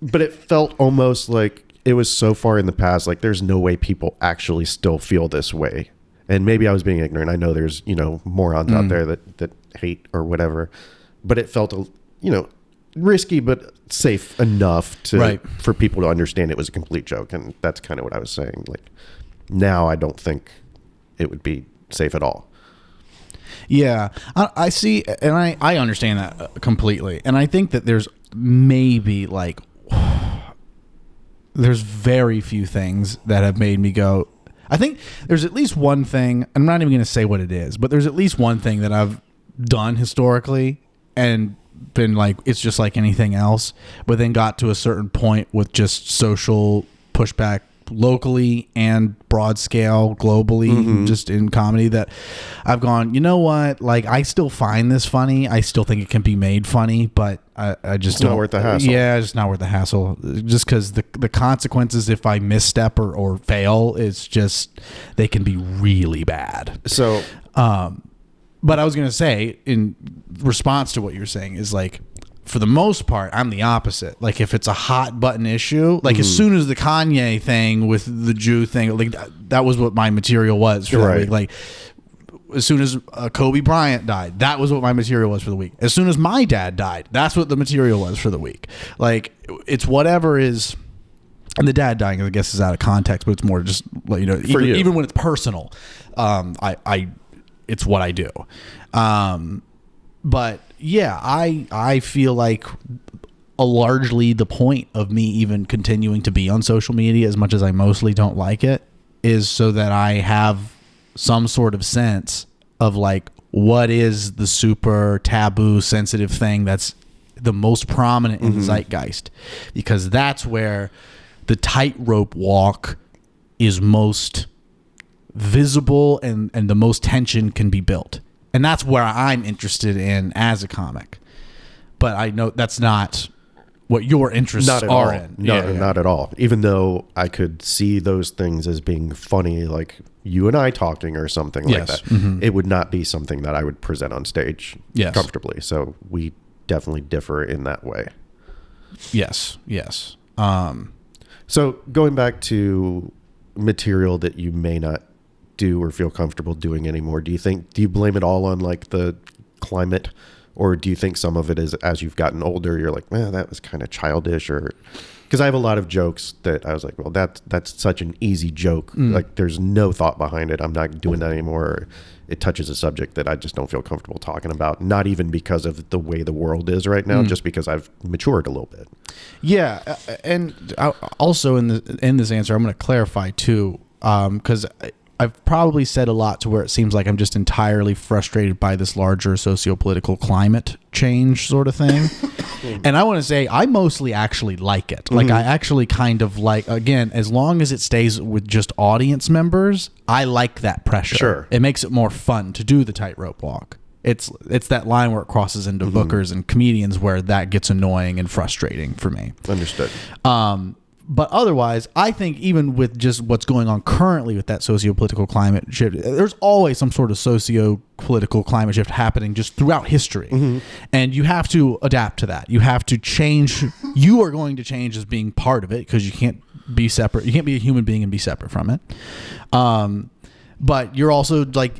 But it felt almost like it was so far in the past, like there's no way people actually still feel this way. And maybe I was being ignorant. I know there's, morons out there that hate or whatever, but it felt, risky, but safe enough for people to understand it was a complete joke. And that's kind of what I was saying. Like, now I don't think it would be safe at all. Yeah, I see. And I understand that completely. And I think that there's maybe like, there's very few things that have made me go, I think there's at least one thing, I'm not even going to say what it is, but there's at least one thing that I've done historically and been like, it's just like anything else, but then got to a certain point with just social pushback locally and broad scale globally, just in comedy, that I've gone, you know what, like, I still find this funny. I still think it can be made funny, but I just not worth the hassle. Yeah, it's not worth the hassle, just because the consequences if I misstep or fail, it's just, they can be really bad. So but I was going to say, in response to what you're saying, is like, for the most part, I'm the opposite. Like, if it's a hot button issue, like as soon as the Kanye thing with the Jew thing, like that was what my material was for that week. Like, as soon as Kobe Bryant died, that was what my material was for the week. As soon as my dad died, that's what the material was for the week. Like, it's whatever is, and the dad dying, I guess, is out of context, but it's more just, you know, even when it's personal, it's what I do. But yeah, I feel like largely the point of me even continuing to be on social media, as much as I mostly don't like it, is so that I have some sort of sense of like, what is the super taboo sensitive thing that's the most prominent in the zeitgeist, because that's where the tightrope walk is most visible and the most tension can be built. And that's where I'm interested in as a comic. But I know that's not what your interests are in. Not at all. Even though I could see those things as being funny, like you and I talking or something like that, it would not be something that I would present on stage comfortably. So we definitely differ in that way. Yes. So going back to material that you may not do or feel comfortable doing anymore, do you blame it all on like the climate, or do you think some of it is, as you've gotten older, you're like, man, that was kind of childish? Or because I have a lot of jokes that I was like, well, that's such an easy joke, like there's no thought behind it, I'm not doing that anymore. Or it touches a subject that I just don't feel comfortable talking about, not even because of the way the world is right now, just because I've matured a little bit. Yeah, and also in this answer, I'm going to clarify too, because I've probably said a lot to where it seems like I'm just entirely frustrated by this larger socio-political climate change sort of thing. And I want to say I mostly actually like it. Like, I actually kind of like, again, as long as it stays with just audience members, I like that pressure. Sure. It makes it more fun to do the tightrope walk. It's that line where it crosses into bookers and comedians where that gets annoying and frustrating for me. Understood. But otherwise, I think even with just what's going on currently with that socio-political climate shift, there's always some sort of socio-political climate shift happening just throughout history. And you have to adapt to that. You have to change. You are going to change as being part of it, because you can't be separate. You can't be a human being and be separate from it. But you're also like,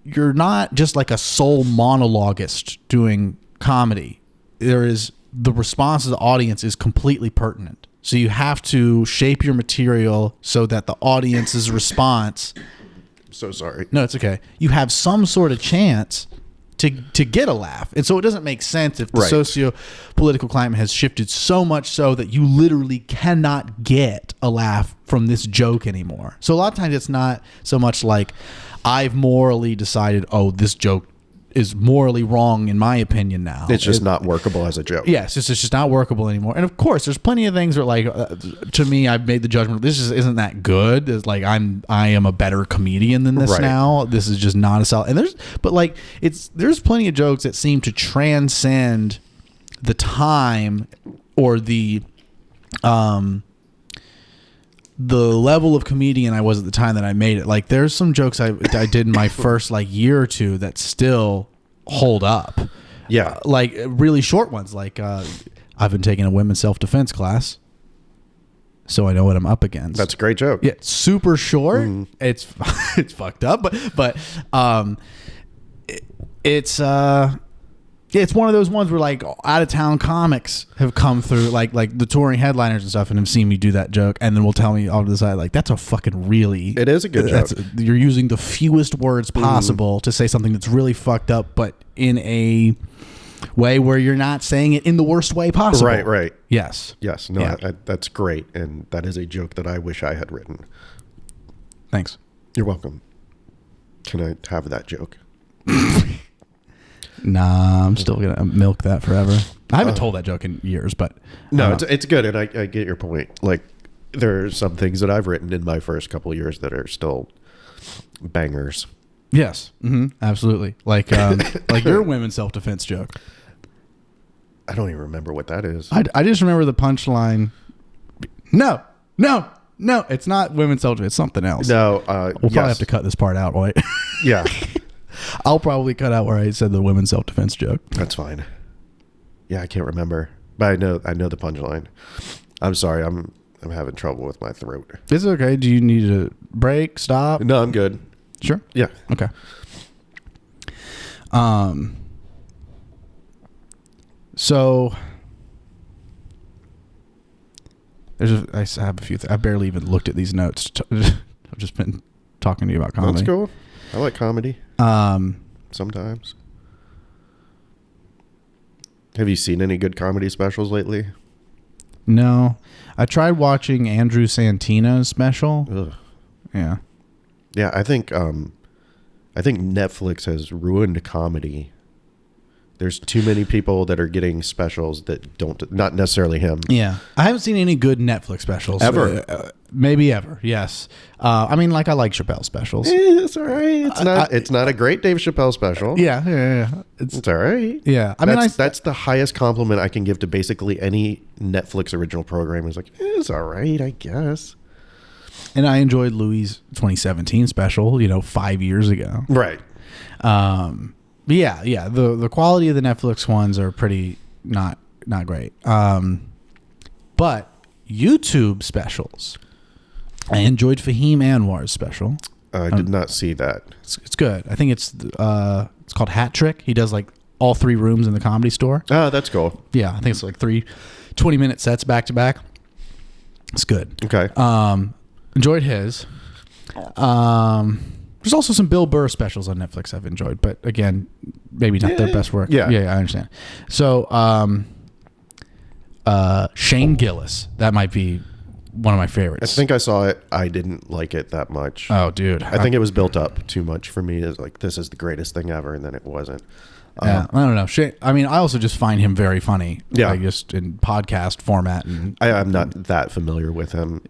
you're not just like a sole monologuist doing comedy. There is, the response of the audience is completely pertinent. So you have to shape your material so that the audience's response... So sorry. No, it's okay. You have some sort of chance to get a laugh. And so it doesn't make sense if the socio-political climate has shifted so much so that you literally cannot get a laugh from this joke anymore. So a lot of times it's not so much like I've morally decided, oh, this joke is morally wrong in my opinion now. It's just not workable as a joke. Yes, it's just not workable anymore. And of course, there's plenty of things that like, to me, I've made the judgment, this just isn't that good. It's like, I am a better comedian than this now. This is just not a solid. And there's plenty of jokes that seem to transcend the time or the level of comedian I was at the time that I made it. Like, there's some jokes I did in my first like year or two that still hold up. Yeah. Like really short ones. Like, I've been taking a women's self-defense class, so I know what I'm up against. That's a great joke. Yeah. Super short. It's fucked up, but it's one of those ones where like out of town comics have come through, like the touring headliners and stuff, and have seen me do that joke, and then will tell me all to the side, like, that's a fucking really, it is a good joke. You're using the fewest words possible to say something that's really fucked up, but in a way where you're not saying it in the worst way possible. Right. Yes. No, yeah. That's great, and that is a joke that I wish I had written. Thanks. You're welcome. Can I have that joke? Nah, I'm still gonna milk that forever. I haven't told that joke in years, but no, it's good, and I get your point. Like, there are some things that I've written in my first couple of years that are still bangers. Yes, absolutely. Like your women's self-defense joke. I don't even remember what that is. I just remember the punchline. No, it's not women's self-defense. It's something else. No, we'll probably have to cut this part out, right? Yeah. I'll probably cut out where I said the women's self-defense joke. That's fine. Yeah, I can't remember, but I know the punchline. I'm sorry, I'm having trouble with my throat. It's okay. Do you need a break? Stop? No, I'm good. Sure. Yeah. Okay. So I have a few. I barely even looked at these notes. I've just been talking to you about comedy. That's cool. I like comedy. Sometimes. Have you seen any good comedy specials lately? No. I tried watching Andrew Santino's special. Ugh. Yeah. Yeah, I think Netflix has ruined comedy. There's too many people that are getting specials that don't, not necessarily him. Yeah. I haven't seen any good Netflix specials. Ever. Maybe ever, yes. I mean, like, I like Chappelle specials. It's all right. It's not a great Dave Chappelle special. Yeah. It's all right. Yeah. That's the highest compliment I can give to basically any Netflix original program. Is like, it's all right, I guess. And I enjoyed Louis' 2017 special, 5 years ago. Right. But yeah. The quality of the Netflix ones are pretty not great. But YouTube specials, I enjoyed Fahim Anwar's special. I did not see that. It's good. I think it's called Hat Trick. He does like all 3 rooms in the Comedy Store. Oh, that's cool. Yeah, I think it's like 3 20-minute sets back to back. It's good. Okay. Enjoyed his. There's also some Bill Burr specials on Netflix I've enjoyed, but again, maybe not their best work. Yeah, I understand. So, Shane Gillis, that might be one of my favorites. I think I saw it. I didn't like it that much. Oh, dude. I think it was built up too much for me. It's like, this is the greatest thing ever, and then it wasn't. Yeah, I don't know. Shane, I mean, I also just find him very funny. Yeah. Like just in podcast format. And I'm not that familiar with him.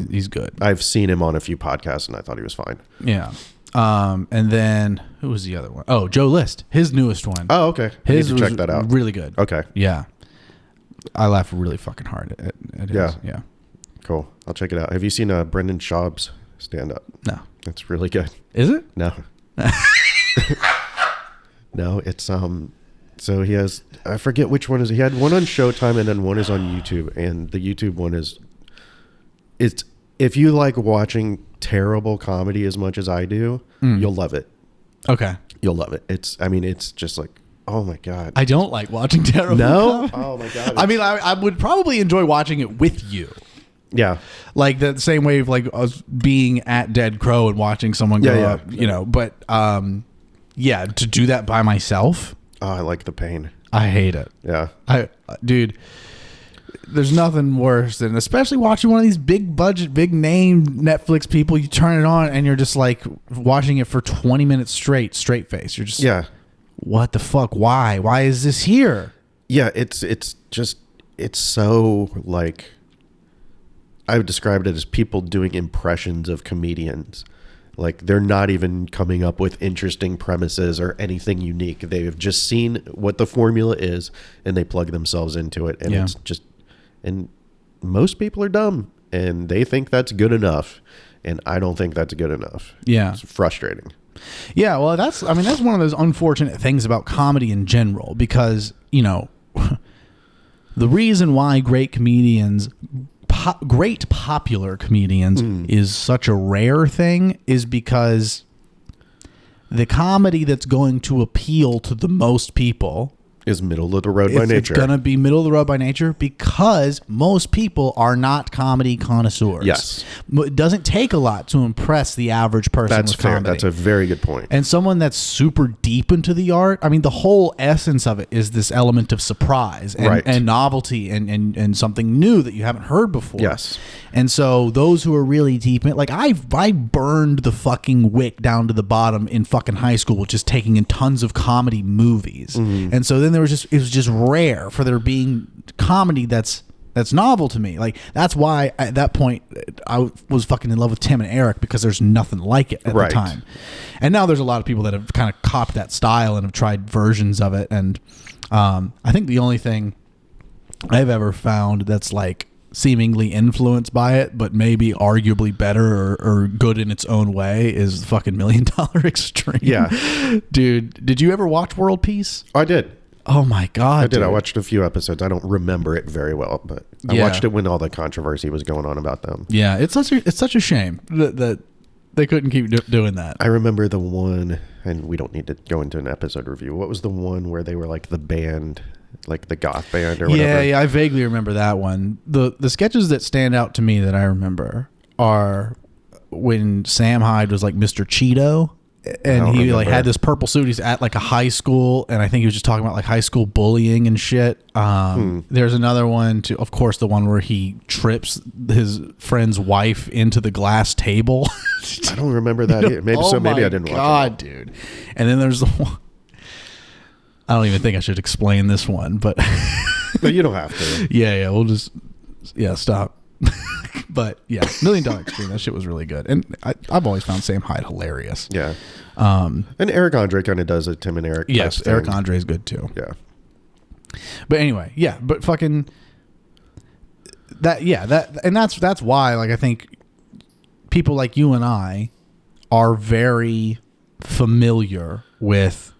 He's good. I've seen him on a few podcasts, and I thought he was fine. Yeah. And then who was the other one? Oh, Joe List, his newest one. Oh, okay. His check that out. Really good. Okay. Yeah. I laugh really fucking hard at his. Yeah. Cool. I'll check it out. Have you seen Brendan Schaub's stand up? No. It's really good. Is it? No. No, it's so he has, I forget which one is, he had one on Showtime and then one is on YouTube, and the YouTube one is, it's, if you like watching terrible comedy as much as I do, you'll love it. Okay. You'll love it. It's just like, oh my God. I don't like watching terrible No? comedy. Oh my God. I mean, I would probably enjoy watching it with you. Yeah. Like the same way of like us being at Dead Crow and watching someone go up, but yeah, to do that by myself. Oh, I like the pain. I hate it. Yeah. Dude, there's nothing worse than, especially watching one of these big budget, big name Netflix people. You turn it on and you're just like watching it for 20 minutes straight face. You're just, what the fuck? Why? Why is this here? Yeah. It's so like, I would describe it as people doing impressions of comedians. Like, they're not even coming up with interesting premises or anything unique. They've just seen what the formula is and they plug themselves into it. And it's just, and most people are dumb and they think that's good enough. And I don't think that's good enough. Yeah. It's frustrating. Yeah. Well, that's one of those unfortunate things about comedy in general, because, the reason why great popular comedians is such a rare thing is because the comedy that's going to appeal to the most people is middle of the road by nature. It's going to be middle of the road by nature because most people are not comedy connoisseurs. Yes. It doesn't take a lot to impress the average person That's with fair. comedy. That's a very good point. And someone that's super deep into the art, I mean, the whole essence of it is this element of surprise and novelty and something new that you haven't heard before. Yes. And so those who are really deep in it, like I burned the fucking wick down to the bottom in fucking high school, just taking in tons of comedy movies. And so then it was just rare for there being comedy that's novel to me. Like that's why at that point I was fucking in love with Tim and Eric, because there's nothing like it at the time. And now there's a lot of people that have kind of copped that style and have tried versions of it. And I think the only thing I've ever found that's like seemingly influenced by it, but maybe arguably better or good in its own way, is fucking $1 Million Extreme. Yeah. Dude, did you ever watch World Peace? I did. Oh my God. I did. Dude. I watched a few episodes. I don't remember it very well, but I watched it when all the controversy was going on about them. Yeah. It's such a shame that they couldn't keep doing that. I remember the one, and we don't need to go into an episode review. What was the one where they were like the band, like the goth band or whatever? Yeah, I vaguely remember that one. The sketches that stand out to me that I remember are when Sam Hyde was like Mr. Cheeto, and he like had this purple suit. He's at like a high school, and I think he was just talking about like high school bullying and shit. There's another one too, of course, the one where he trips his friend's wife into the glass table. I don't remember that either. Maybe maybe I didn't watch it. God, dude. And then there's the one, I don't even think I should explain this one, but no, you don't have to. Yeah, we'll just stop. But yeah, $1 Million Extreme, that shit was really good, and I've always found Sam Hyde hilarious. Yeah, and Eric Andre kind of does a Tim and Eric. Yes, Eric Andre is good too. Yeah, but anyway, yeah, but fucking that, yeah, that, and that's why, like, I think people like you and I are very familiar with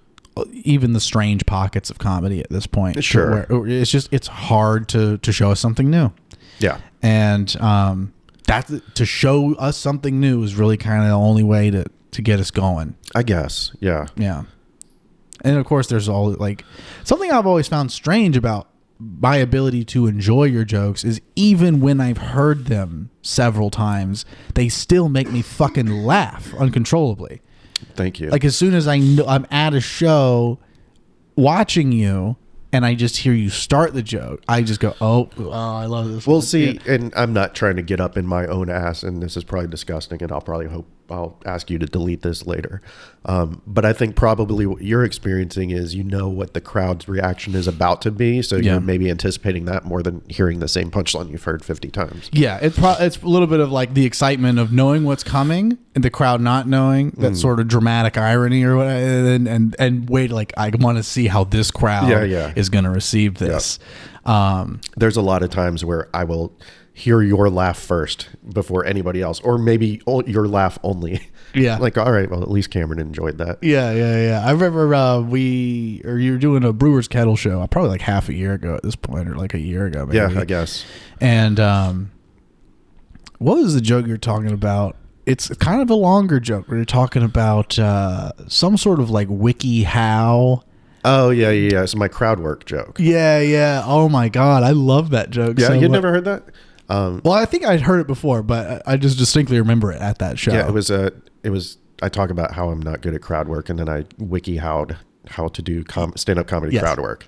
even the strange pockets of comedy at this point. Sure, where it's hard to show us something new. Yeah. And that to show us something new is really kind of the only way to get us going, I guess. Yeah. Yeah. And of course there's all like something I've always found strange about my ability to enjoy your jokes is even when I've heard them several times, they still make me fucking laugh uncontrollably. Thank you. Like as soon as I know I'm at a show watching you, and I just hear you start the joke, I just go, oh, I love this. We'll see, and I'm not trying to get up in my own ass, and this is probably disgusting, and I'll ask you to delete this later. But I think probably what you're experiencing is what the crowd's reaction is about to be, so you're maybe anticipating that more than hearing the same punchline you've heard 50 times. Yeah, it's a little bit of like the excitement of knowing what's coming and the crowd not knowing, that sort of dramatic irony or whatever, and wait, like I want to see how this crowd is going to receive this. There's a lot of times where I will hear your laugh first before anybody else, or maybe your laugh only. Yeah. Like, all right, well, at least Cameron enjoyed that. Yeah. I remember you were doing a Brewer's Kettle show, probably like half a year ago at this point, or like a year ago, maybe. Yeah, I guess. And what was the joke you're talking about? It's kind of a longer joke where you're talking about some sort of like wiki how. Oh, yeah. It's my crowd work joke. Yeah. Oh, my God. I love that joke. Yeah, you'd never heard that? Well, I think I'd heard it before, but I just distinctly remember it at that show. Yeah, it was. I talk about how I'm not good at crowd work, and then I wiki how'd how to do stand-up comedy crowd work.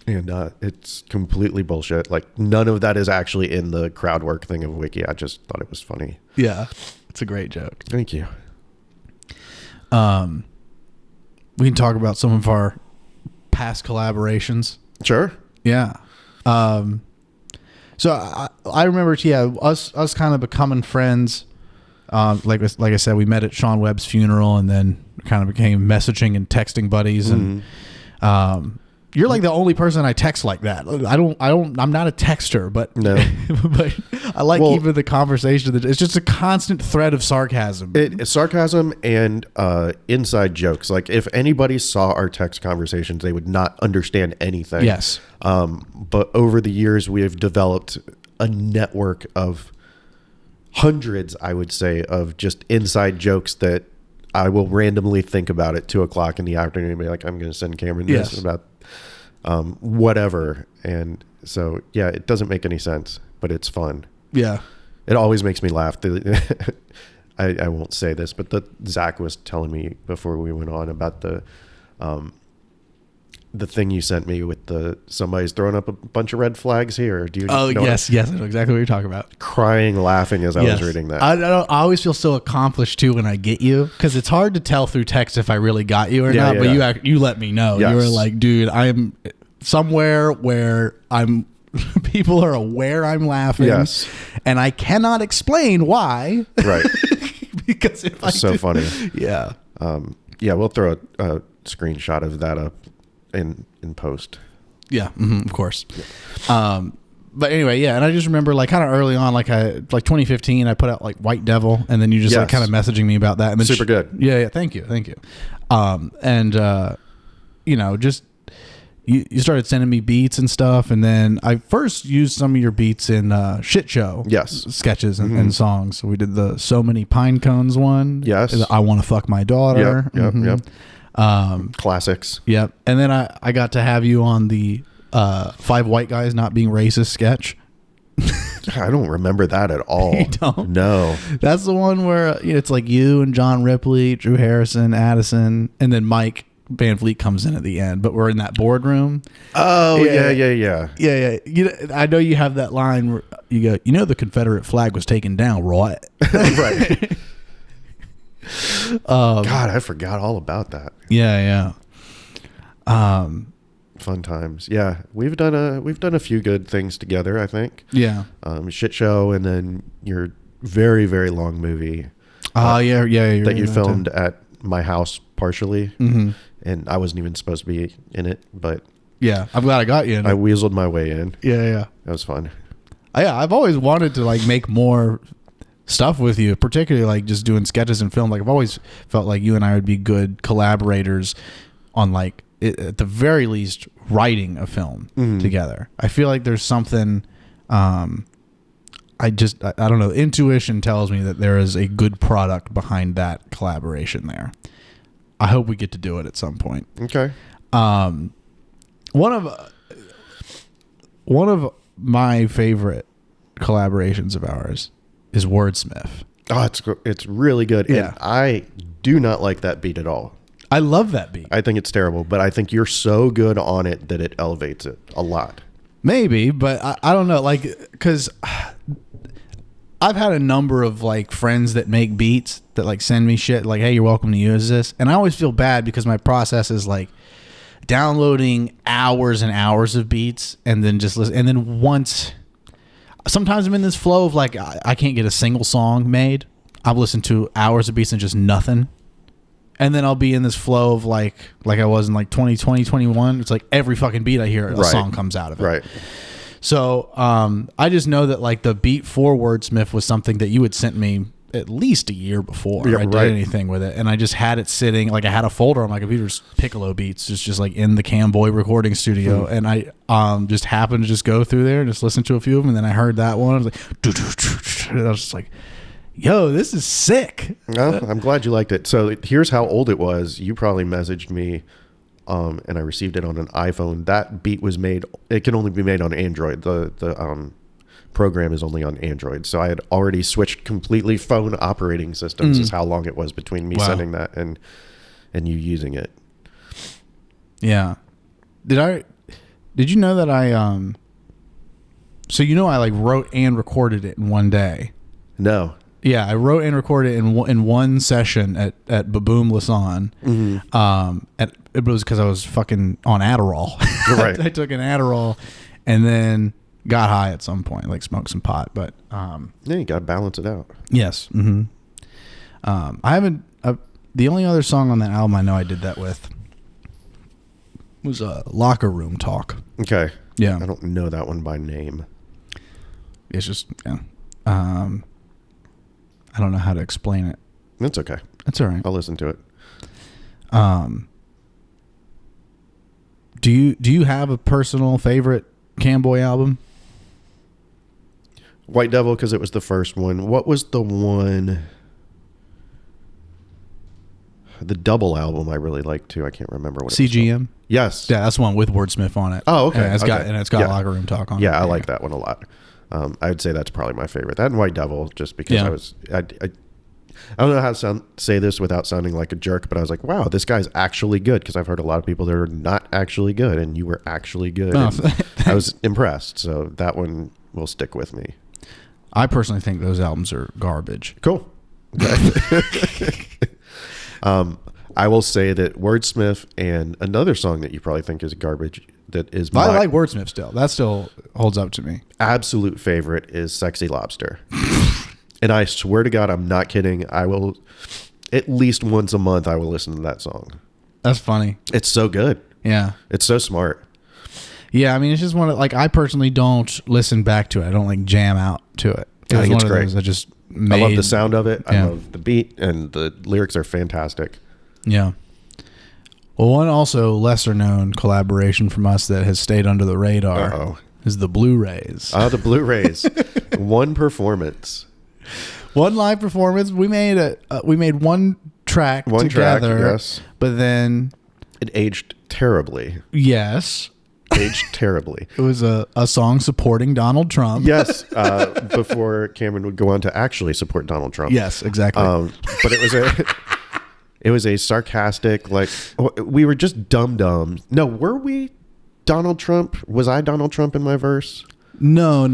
And it's completely bullshit. Like, none of that is actually in the crowd work thing of wiki. I just thought it was funny. Yeah, it's a great joke. Thank you. We can talk about some of our past collaborations. Sure. Yeah. So I remember, us kind of becoming friends. Like I said, we met at Sean Webb's funeral, and then kind of became messaging and texting buddies. And you're like the only person I text like that. I'm not a texter, but no. But I like even the conversation. It's just a constant thread of sarcasm. It's sarcasm and inside jokes. Like, if anybody saw our text conversations, they would not understand anything. Yes. But over the years, we have developed a network of hundreds, I would say, of just inside jokes that I will randomly think about at 2:00 in the afternoon and be like, I'm going to send Cameron this about whatever. And so, yeah, it doesn't make any sense, but it's fun. Yeah. It always makes me laugh. I won't say this, but Zach was telling me before we went on about the thing you sent me with somebody's throwing up a bunch of red flags here. Do you know yes, I know exactly what you're talking about. Crying, laughing as I was reading that. I always feel so accomplished too when I get you, because it's hard to tell through text if I really got you or not. But you let me know. Yes. You were like, dude, I'm somewhere where people are aware I'm laughing. Yes. And I cannot explain why. Right. Because if it's so funny. Yeah. Yeah, we'll throw a screenshot of that up in post. Yeah, of course. Yeah. But anyway, yeah, and I just remember like kind of early on, like 2015, I put out like White Devil, and then you just like kind of messaging me about that. And then super good. Yeah, thank you. And you know, just you started sending me beats and stuff, and then I first used some of your beats in Shit Show sketches and songs. So we did the So Many Pine Cones one. Yes. I Want to Fuck My Daughter. Yep. Classics. Yep. And then I got to have you on the 5 White Guys Not Being Racist sketch. I don't remember that at all. You don't? No. That's the one where it's like you and John Ripley, Drew Harrison, Addison, and then Mike Van Vliet comes in at the end, but we're in that boardroom. Oh, yeah. You know, I know you have that line where you go, the Confederate flag was taken down, right? Right. God, I forgot all about that. Yeah. Fun times. Yeah, we've done a few good things together, I think. Yeah. Shit Show, and then your very, very long movie. Yeah. That you filmed at my house partially, and I wasn't even supposed to be in it, but yeah, I'm glad I got you in I it. weaseled my way in. Yeah. That was fun. Yeah, I've always wanted to like make more stuff with you, particularly like just doing sketches and film. Like I've always felt like you and I would be good collaborators on like at the very least writing a film together. I feel like there's something I don't know, intuition tells me that there is a good product behind that collaboration there. I hope we get to do it at some point. Okay. One of my favorite collaborations of ours is Wordsmith. Oh, it's really good. Yeah. And I do not like that beat at all. I love that beat. I think it's terrible, but I think you're so good on it that it elevates it a lot. Maybe, but I don't know, like, because I've had a number of like friends that make beats that like send me shit like, hey, you're welcome to use this. And I always feel bad because my process is like downloading hours and hours of beats and then just listen. And then sometimes I'm in this flow of like, I can't get a single song made. I've listened to hours of beats and just nothing. And then I'll be in this flow of like I was in like 2020, 21. It's like every fucking beat I hear, a song comes out of it. Right. So I just know that like the beat for Wordsmith was something that you had sent me at least a year before I did anything with it. And I just had it sitting, like I had a folder on my computer's Piccolo beats, just like in the Camboy recording studio. And I just happened to just go through there and just listen to a few of them. And then I heard that one. I was like, and I was just like, yo, this is sick. Well, I'm glad you liked it. So here's how old it was. You probably messaged me and I received it on an iPhone. That beat was made, it can only be made on Android. The program is only on Android. So I had already switched completely phone operating systems is how long it was between me sending that and you using it. Yeah. Did you know that I so I like wrote and recorded it in one day? No. Yeah, I wrote and recorded in one session at Baboom Lasan. And it was because I was fucking on Adderall. Right. I took an Adderall and then got high at some point, like smoked some pot. But yeah, you gotta balance it out. Yes. I haven't. The only other song on that album I know I did that with was Locker Room Talk. Okay. Yeah. I don't know that one by name. It's just I don't know how to explain it. That's okay. That's all right. I'll listen to it. Do you have a personal favorite Camboy album? White Devil, because it was the first one. What was the one? the double album I really like too. I can't remember what CGM. Yes. Yeah, that's one with Wordsmith on it. Oh, okay. And it's got Locker Room Talk on it. Yeah, I like that one a lot. I would say that's probably my favorite. That and White Devil, just because I don't know how to say this without sounding like a jerk, but I was like, wow, this guy's actually good, because I've heard a lot of people that are not actually good, and you were actually good. Oh, I was impressed, so that one will stick with me. I personally think those albums are garbage. Cool. Okay. I will say that Wordsmith and another song that you probably think is garbage, that is I like Wordsmith still. That still holds up to me. Absolute favorite is Sexy Lobster. And I swear to God, I'm not kidding. I will, at least once a month, I will listen to that song. That's funny. It's so good. Yeah. It's so smart. Yeah, I mean, it's just one of, like, I personally don't listen back to it. I don't, like, jam out to it. I think it's great. I love the sound of it. I love the beat, and the lyrics are fantastic. Yeah. Well, one also lesser-known collaboration from us that has stayed under the radar is the Blu-rays. The Blu-rays. One performance. One live performance. We made one track together. Yes. But then it aged terribly. Yes. Aged terribly. It was a song supporting Donald Trump. Yes. Before Cameron would go on to actually support Donald Trump. Yes, exactly. But it was a sarcastic, like, we were just dumb. No, were we Donald Trump? Was I Donald Trump in my verse? No.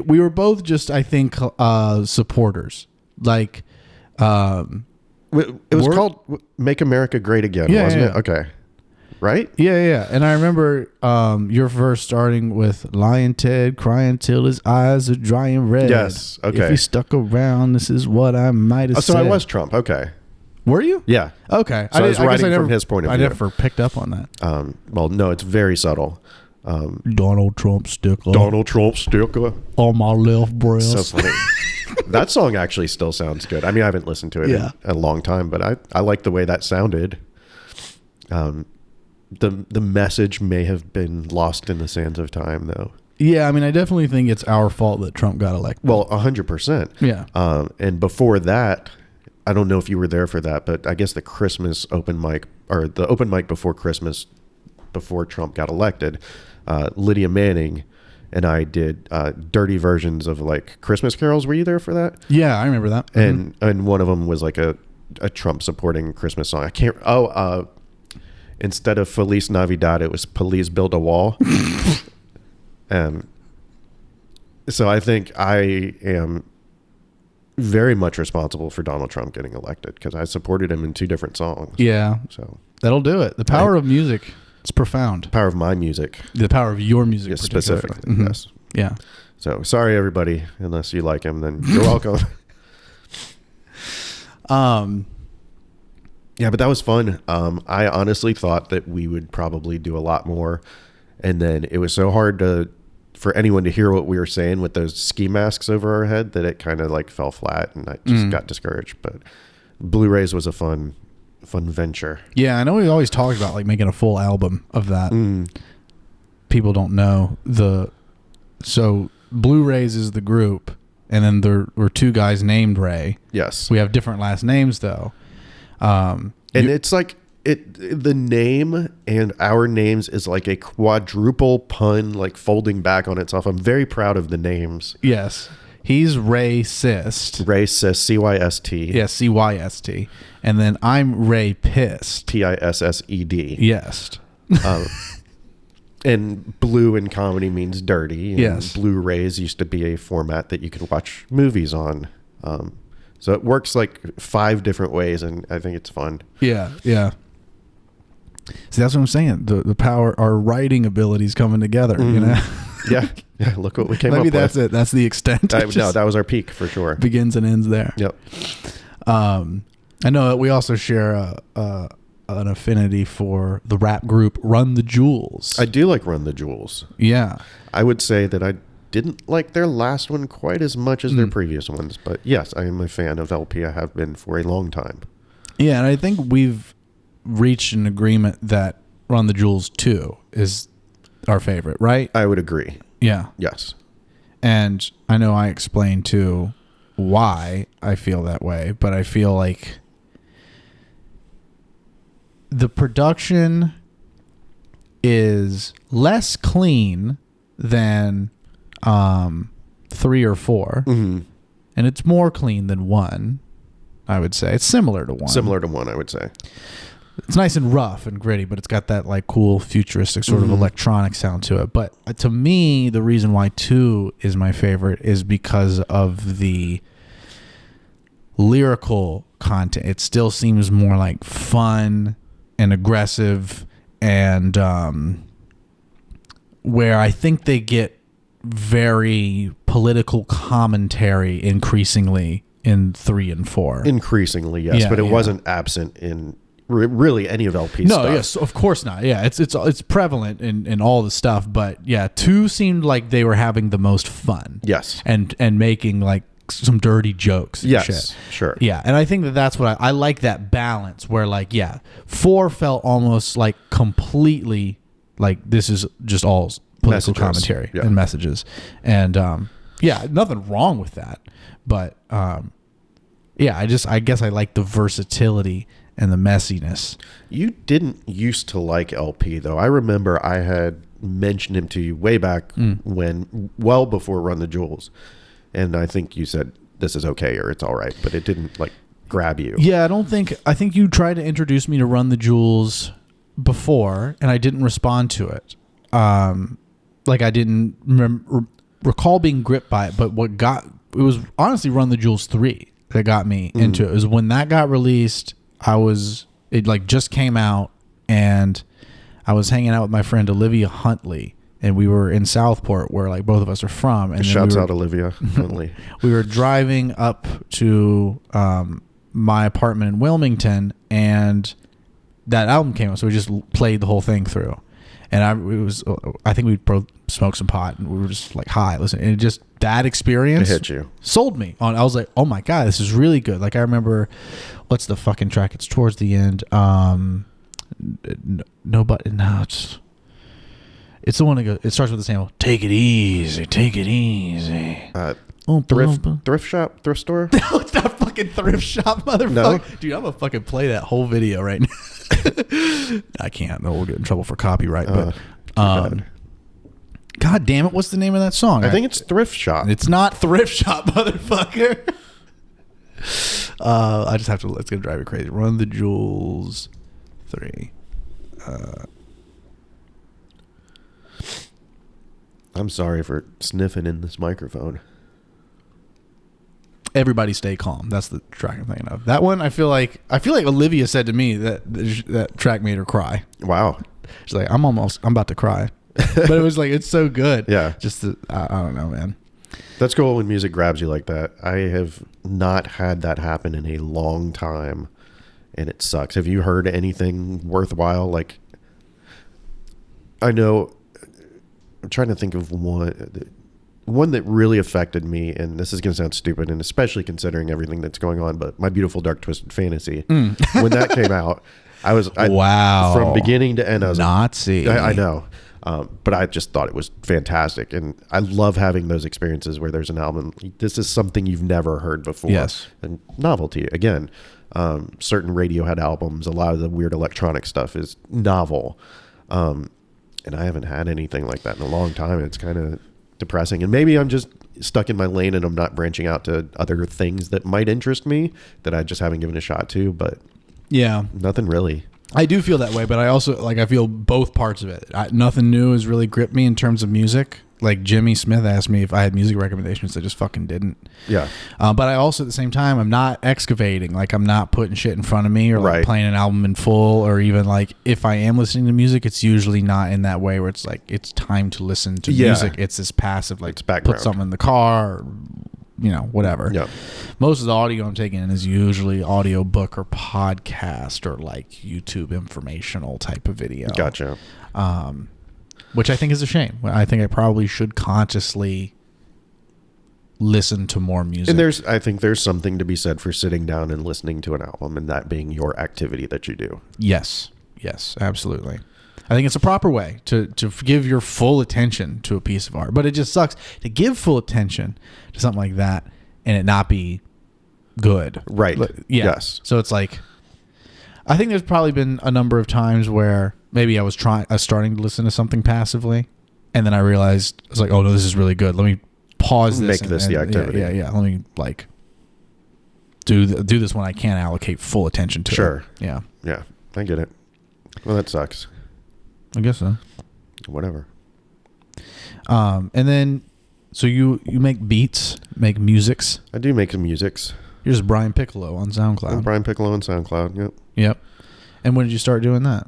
We were both just, I think, supporters. Like, it was called "Make America Great Again," wasn't it? Okay, right? Yeah. And I remember your verse starting with "Lion Ted crying till his eyes are dry and red." Yes. Okay. If he stuck around, this is what I might have said. So I was Trump. Okay. Were you? Yeah. Okay. So I was writing from his point of view. I never picked up on that. Well, no, it's very subtle. Donald Trump sticker. On my left breast. So funny. That song actually still sounds good. I mean, I haven't listened to it in a long time, but I like the way that sounded. The message may have been lost in the sands of time, though. Yeah, I mean, I definitely think it's our fault that Trump got elected. Well, 100%. Yeah. And before that, I don't know if you were there for that, but I guess the Christmas open mic, or the open mic before Christmas, before Trump got elected, Lydia Manning and I did dirty versions of, like, Christmas carols. Were you there for that? Yeah, I remember that. And one of them was like a Trump supporting Christmas song. I can't. Instead of Feliz Navidad, it was Police Build a Wall. So I think I am very much responsible for Donald Trump getting elected, because I supported him in 2 different songs. Yeah. So that'll do it. The power of music. It's profound. The power of my music. The power of your music, specifically. Mm-hmm. Yes. Yeah. So sorry, everybody. Unless you like him, then you're welcome. Yeah, but that was fun. I honestly thought that we would probably do a lot more, and then it was so hard for anyone to hear what we were saying with those ski masks over our head that it kind of, like, fell flat, and I just got discouraged. But Blu-rays was a fun venture. Yeah, I know we always talked about, like, making a full album of that. People don't know so Blu-rays is the group, and then there were 2 guys named Ray. Yes. We have different last names, though. And it's like the name and our names is like a quadruple pun, like, folding back on itself. I'm very proud of the names. Yes. He's racist. Racist, C-Y-S-T. Yeah, C-Y-S-T. And then I'm Ray Pissed. P-I-S-S-E-D. Yes. And blue in comedy means dirty. And yes. Blu-rays used to be a format that you could watch movies on. So it works like 5 different ways, and I think it's fun. Yeah. See, that's what I'm saying. The power, our writing abilities coming together, you know? Yeah. Look what we came up with. Maybe that's it. That's the extent. No, that was our peak for sure. Begins and ends there. Yep. I know that we also share an affinity for the rap group Run the Jewels. I do like Run the Jewels. Yeah. I would say that I didn't like their last one quite as much as their previous ones, but yes, I am a fan of LP. I have been for a long time. Yeah, and I think we've reached an agreement that Run the Jewels 2 is our favorite, right? I would agree. Yeah. Yes. And I know I explained too why I feel that way, but I feel like the production is less clean than 3 or 4, and it's more clean than 1. I would say it's similar to 1. Similar to 1, I would say. It's nice and rough and gritty, but it's got that like cool futuristic sort of electronic sound to it. But to me, the reason why 2 is my favorite is because of the lyrical content. It still seems more like fun and aggressive, and where I think they get very political commentary increasingly in 3 and 4. Increasingly, yes, but it wasn't absent in really any of LP's stuff. No, yes, of course not. Yeah, it's prevalent in all the stuff, but yeah, 2 seemed like they were having the most fun. Yes, and making like some dirty jokes. And shit. Sure. Yeah, and I think that's what I like, that balance where like 4 felt almost like completely like this is just all political commentary and messages, and nothing wrong with that, but I guess I like the versatility and the messiness. You didn't used to like LP though. I remember I had mentioned him to you way back when, well before Run the Jewels, and I think you said this is okay or it's all right, but it didn't like grab you. Yeah, I think you tried to introduce me to Run the Jewels before, and I didn't respond to it. Like I didn't recall being gripped by it, but it was honestly Run the Jewels 3 that got me into it. It was when that got released. It like just came out, and I was hanging out with my friend Olivia Huntley, and we were in Southport, where like both of us are from. And shouts out Olivia Huntley. We were driving up to my apartment in Wilmington, and that album came out, so we just played the whole thing through. And I think we both smoked some pot, and we were just like high. Listen, and that experience it hit you, sold me on. I was like, oh my God, this is really good. Like I remember, what's the fucking track? It's towards the end. It's the one that goes. It starts with the sample. Take it easy, take it easy. Thrift store. No, it's not fucking thrift shop, motherfucker. No? Dude, I'm gonna fucking play that whole video right now. I can't. No, we'll get in trouble for copyright. But God damn it, what's the name of that song? I think it's Thrift Shop. It's not Thrift Shop, motherfucker. I just have to. It's gonna drive me crazy. Run the Jewels 3. I'm sorry for sniffing in this microphone. Everybody Stay Calm. That's the track I'm thinking of. That one, I feel like Olivia said to me that track made her cry. Wow. She's like, I'm about to cry. But it was like, it's so good. Yeah. I don't know, man. That's cool when music grabs you like that. I have not had that happen in a long time, and it sucks. Have you heard anything worthwhile? Like, I know, I'm trying to think of one that really affected me, and this is going to sound stupid, and especially considering everything that's going on, but My Beautiful Dark Twisted Fantasy, when that came out, wow, from beginning to end, I was Nazi. I know. But I just thought it was fantastic, and I love having those experiences where there's an album. This is something you've never heard before. Yes, and novelty again. Certain Radiohead albums, a lot of the weird electronic stuff is novel, and I haven't had anything like that in a long time. It's kind of depressing, and maybe I'm just stuck in my lane and I'm not branching out to other things that might interest me that I just haven't given a shot to. But yeah, nothing really. I do feel that way, but I also I feel both parts of it. Nothing new has really gripped me in terms of music. Like Jimmy Smith asked me if I had music recommendations, I just fucking didn't. Yeah. But I also at the same time, I'm not excavating. Like I'm not putting shit in front of me or like playing an album in full, or even like if I am listening to music, it's usually not in that way where it's like it's time to listen to music. It's this passive, like put something in the car, or, whatever. Yeah. Most of the audio I'm taking in is usually audio book or podcast or like YouTube informational type of video. Gotcha. Which I think is a shame. I think I probably should consciously listen to more music. And I think there's something to be said for sitting down and listening to an album and that being your activity that you do. Yes, absolutely. I think it's a proper way to give your full attention to a piece of art. But it just sucks to give full attention to something like that and it not be good. Right. Yeah. Yes. So it's like, I think there's probably been a number of times where maybe I was starting to listen to something passively, and then I realized I was like, oh no, this is really good. Let me pause this. Make this the activity. Yeah. Let me like do this when I can't allocate full attention to it. Sure. Yeah. Yeah. I get it. Well, that sucks. I guess so. Whatever. And then, so you make beats, make musics. I do make some musics. You're just Brian Piccolo on SoundCloud. I'm Brian Piccolo on SoundCloud. Yep. Yep. And when did you start doing that?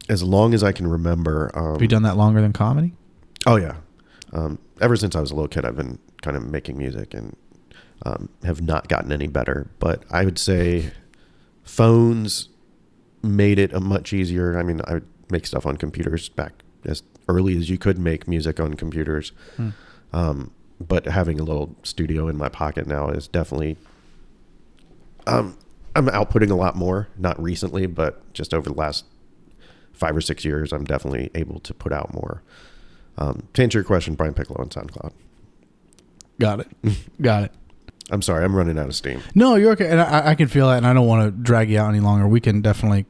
As long as I can remember. Have you done that longer than comedy? Oh yeah. Ever since I was a little kid, I've been kind of making music and have not gotten any better. But I would say phones made it a much easier. I mean, I would make stuff on computers back as early as you could make music on computers. But having a little studio in my pocket now is definitely, I'm outputting a lot more, not recently, but just over the last 5 or 6 years, I'm definitely able to put out more. To answer your question, Brian Piccolo on SoundCloud. Got it. I'm sorry, I'm running out of steam. No, you're okay. And I can feel that, and I don't want to drag you out any longer. We can definitely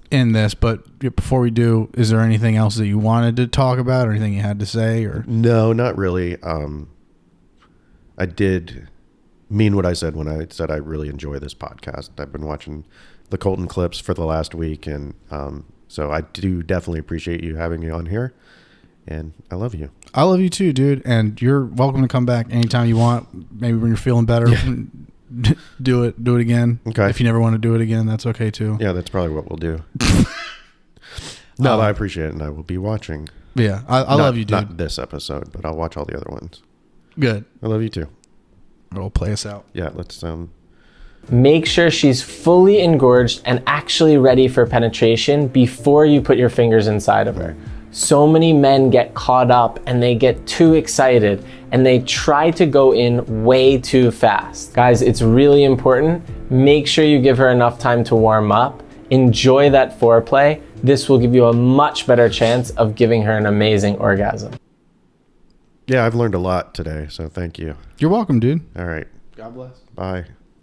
end this, but before we do, is there anything else that you wanted to talk about or anything you had to say? Or no, not really. I did mean what I said when I said I really enjoy this podcast. I've been watching the Colton clips for the last week, and so I do definitely appreciate you having me on here, and I love you. I love you too, dude, and you're welcome to come back anytime you want. Maybe when you're feeling better. Yeah. Do it again. Okay. If you never want to do it again, that's okay too. Yeah, that's probably what we'll do. No, I appreciate it, and I will be watching. Yeah, I love you, dude. Not this episode, but I'll watch all the other ones. Good. I love you too. It'll play us out. Yeah, let's Make sure she's fully engorged and actually ready for penetration before you put your fingers inside of her. So many men get caught up and they get too excited and they try to go in way too fast. Guys, it's really important. Make sure you give her enough time to warm up. Enjoy that foreplay. This will give you a much better chance of giving her an amazing orgasm. Yeah, I've learned a lot today, so thank you. You're welcome, dude. All right. God bless. Bye.